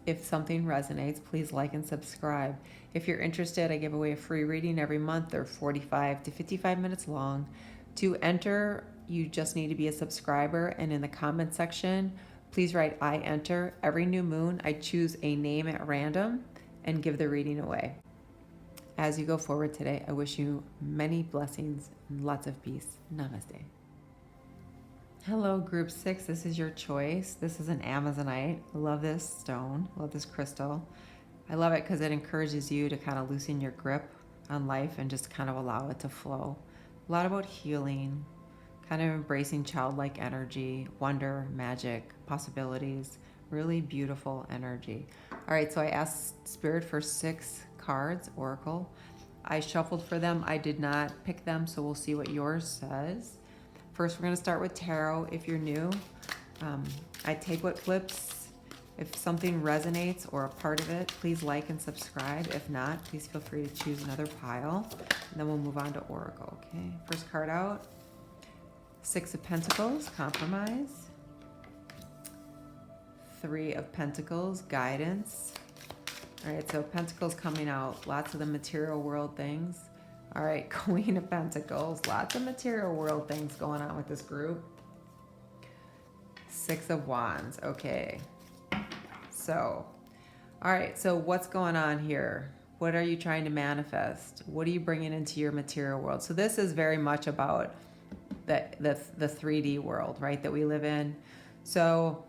If something resonates, please like and subscribe. If you're interested, I give away a free reading every month. They're 45 to 55 minutes long. To enter, you just need to be a subscriber, and in the comment section, please write I enter. Every new moon, I choose a name at random and give the reading away. As you go forward today, I wish you many blessings and lots of peace. Namaste. Hello, group 6. This is your choice. This is an Amazonite. I love this stone. I love this crystal. I love it because it encourages you to kind of loosen your grip on life and just kind of allow it to flow. A lot about healing, kind of embracing childlike energy, wonder, magic, possibilities, really beautiful energy. All right, so I asked Spirit for 6 cards, Oracle. I shuffled for them. I did not pick them, so we'll see what yours says. First, we're going to start with tarot. If you're new, I take what flips. If something resonates or a part of it, please like and subscribe. If not, please feel free to choose another pile. And then we'll move on to Oracle, okay? First card out, 6 of Pentacles, compromise. 3 of Pentacles, guidance. All right, so Pentacles coming out, lots of the material world things. All right, Queen of Pentacles, lots of material world things going on with this group. 6 of Wands, okay. So, all right, so what's going on here? What are you trying to manifest? What are you bringing into your material world? So this is very much about the 3D world, right, that we live in. So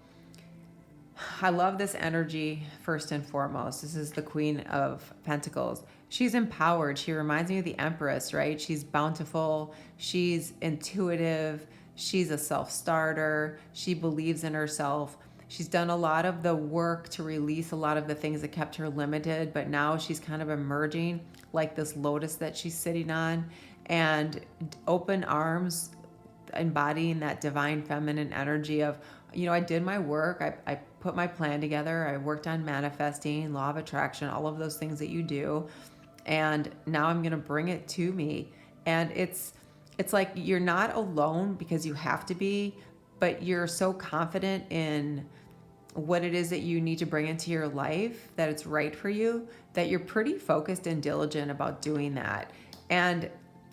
I love this energy first and foremost. This is the Queen of Pentacles. She's empowered. She reminds me of the Empress, right? She's bountiful. She's intuitive. She's a self-starter. She believes in herself. She's done a lot of the work to release a lot of the things that kept her limited, but now she's kind of emerging like this lotus that she's sitting on, and open arms, embodying that divine feminine energy of, you know, I did my work. I put my plan together. I worked on manifesting, law of attraction, all of those things that you do. And now I'm going to bring it to me. And it's like you're not alone because you have to be, but you're so confident in what it is that you need to bring into your life, that it's right for you, that you're pretty focused and diligent about doing that. And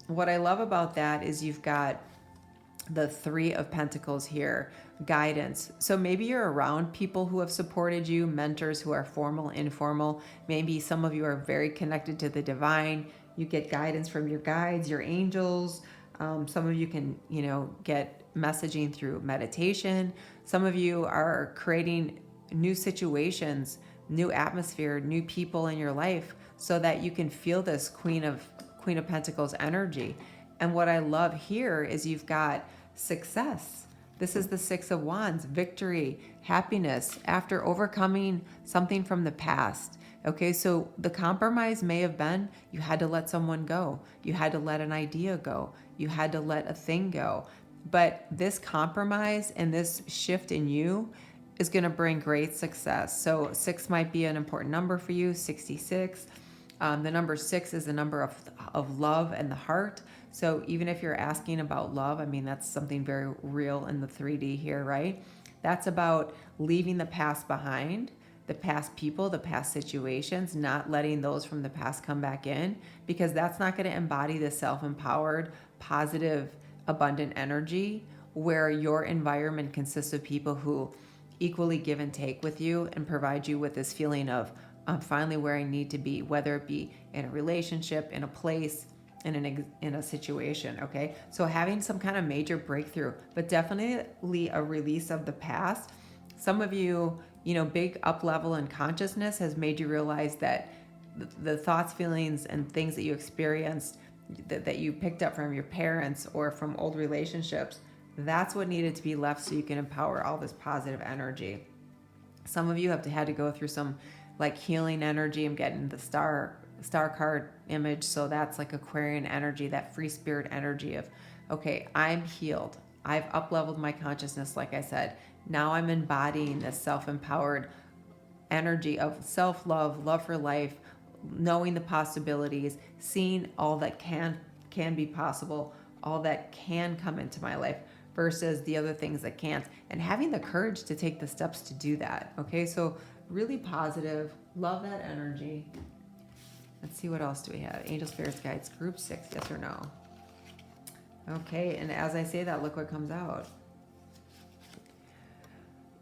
what I love about that is you've got the 3 of Pentacles here, guidance. So maybe you're around people who have supported you, mentors who are formal, informal. Maybe some of you are very connected to the divine. You get guidance from your guides, your angels. Some of you can, you know, get messaging through meditation. Some of you are creating new situations, new atmosphere, new people in your life so that you can feel this Queen of Pentacles energy. And what I love here is you've got success. This is the 6 of Wands, victory, happiness after overcoming something from the past. Okay, so the compromise may have been you had to let someone go. You had to let an idea go. You had to let a thing go. But this compromise and this shift in you is going to bring great success. So 6 might be an important number for you, 66. The number 6 is the number of love and the heart. So even if you're asking about love, I mean, that's something very real in the 3D here, right? That's about leaving the past behind, the past people, the past situations, not letting those from the past come back in, because that's not going to embody the self-empowered, positive, abundant energy where your environment consists of people who equally give and take with you and provide you with this feeling of, I'm finally where I need to be, whether it be in a relationship, in a place, in a situation, okay? So having some kind of major breakthrough, but definitely a release of the past. Some of you, big up level in consciousness has made you realize that the thoughts, feelings, and things that you experienced that you picked up from your parents or from old relationships, that's what needed to be left so you can empower all this positive energy. Some of you have had to go through some like healing energy. I'm getting the star card image, so that's like Aquarian energy, that free spirit energy of, okay, I'm healed. I've up-leveled my consciousness, like I said. Now I'm embodying this self-empowered energy of self-love, love for life, knowing the possibilities, seeing all that can be possible, all that can come into my life versus the other things that can't, and having the courage to take the steps to do that. Okay, so really positive, love that energy. Let's see, what else do we have? Angel, spirits, guides, group 6, yes or no? Okay, and as I say that, look what comes out.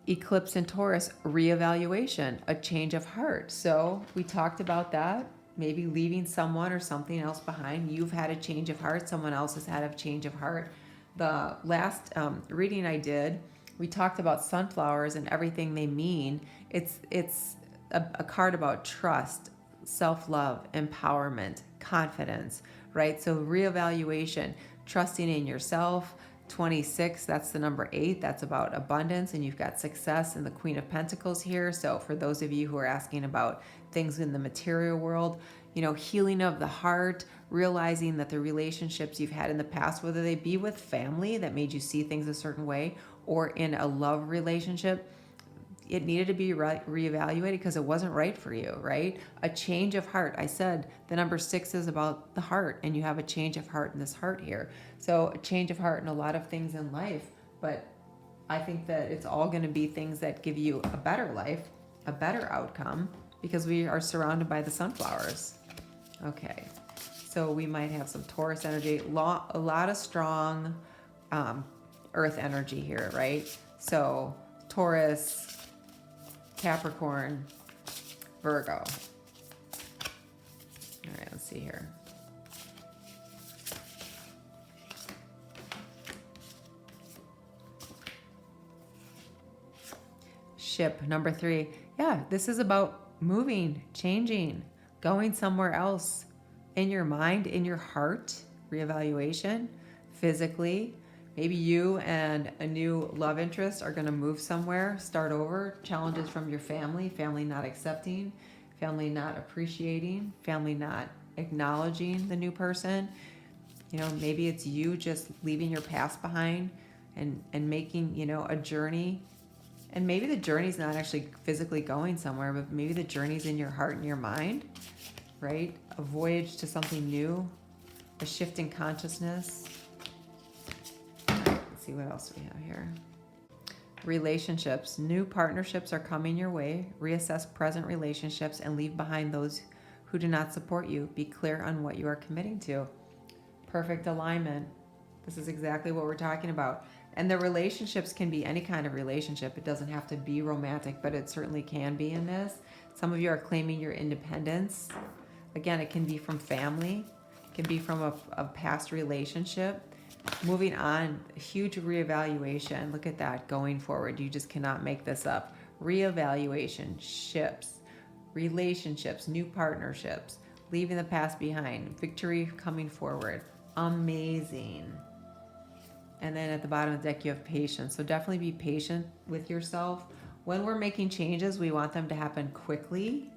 Eclipse in Taurus, reevaluation, a change of heart. So we talked about that, maybe leaving someone or something else behind. You've had a change of heart. Someone else has had a change of heart. The last reading I did, we talked about sunflowers and everything they mean. It's a card about trust, self-love, empowerment, confidence, right? So reevaluation, trusting in yourself. 26, that's the number 8. That's about abundance, and you've got success and the Queen of Pentacles here. So for those of you who are asking about things in the material world, healing of the heart, realizing that the relationships you've had in the past, whether they be with family that made you see things a certain way or in a love relationship, it needed to be reevaluated because it wasn't right for you, right? A change of heart. I said the number 6 is about the heart, and you have a change of heart in this heart here. So a change of heart in a lot of things in life, but I think that it's all going to be things that give you a better life, a better outcome, because we are surrounded by the sunflowers. Okay, so we might have some Taurus energy, a lot of strong earth energy here, right? So Taurus, Capricorn, Virgo. All right, let's see here. Ship, number 3. Yeah, this is about moving, changing, going somewhere else in your mind, in your heart, reevaluation, physically. Maybe you and a new love interest are going to move somewhere, start over, challenges from your family not accepting, family not appreciating, family not acknowledging the new person. Maybe it's you just leaving your past behind and making, a journey. And maybe the journey's not actually physically going somewhere, but maybe the journey's in your heart and your mind, right? A voyage to something new, a shift in consciousness. See what else we have here. Relationships. New partnerships are coming your way. Reassess present relationships and leave behind those who do not support you. Be clear on what you are committing to. Perfect alignment. This is exactly what we're talking about. And the relationships can be any kind of relationship. It doesn't have to be romantic, but it certainly can be in this. Some of you are claiming your independence. Again, it can be from family. It can be from a past relationship. Moving on, a huge reevaluation. Look at that, going forward. You just cannot make this up. Reevaluation, ships, relationships, new partnerships, leaving the past behind, victory coming forward. Amazing. And then at the bottom of the deck, you have patience. So definitely be patient with yourself. When we're making changes, we want them to happen quickly.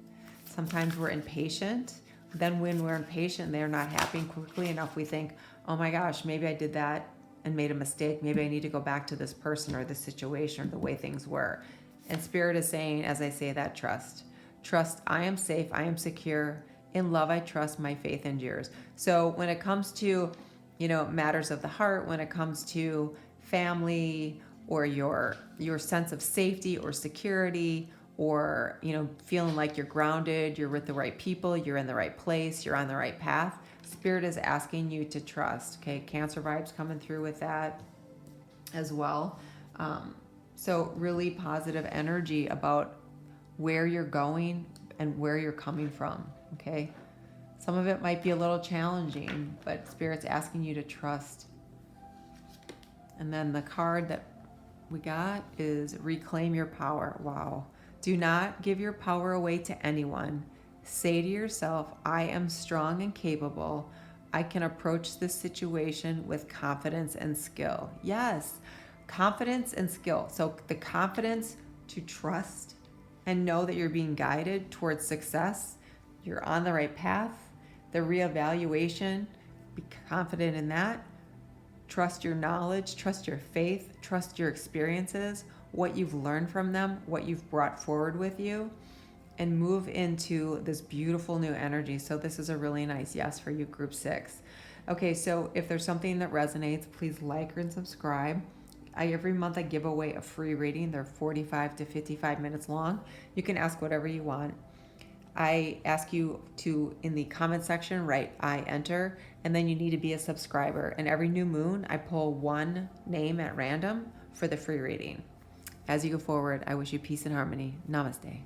Sometimes we're impatient. Then when we're impatient, they're not happening quickly enough, we think, oh my gosh, maybe I did that and made a mistake. Maybe I need to go back to this person or this situation or the way things were. And Spirit is saying, as I say that, trust. Trust, I am safe, I am secure. In love, I trust, my faith endures. So when it comes to, matters of the heart, when it comes to family or your sense of safety or security, or, feeling like you're grounded, you're with the right people, you're in the right place, you're on the right path, Spirit is asking you to trust. Okay, Cancer vibes coming through with that as well. So really positive energy about where you're going and where you're coming from, okay? Some of it might be a little challenging, but Spirit's asking you to trust. And then the card that we got is Reclaim Your Power. Wow. Do not give your power away to anyone. Say to yourself, I am strong and capable. I can approach this situation with confidence and skill. Yes, confidence and skill. So the confidence to trust and know that you're being guided towards success. You're on the right path. The reevaluation, be confident in that. Trust your knowledge, trust your faith, trust your experiences, what you've learned from them, what you've brought forward with you, and move into this beautiful new energy. So this is a really nice yes for you, group 6. Okay, so if there's something that resonates, please like and subscribe. Every month I give away a free reading. They're 45 to 55 minutes long. You can ask whatever you want. I ask you to, in the comment section, write I enter, and then you need to be a subscriber. And every new moon, I pull one name at random for the free reading. As you go forward, I wish you peace and harmony. Namaste.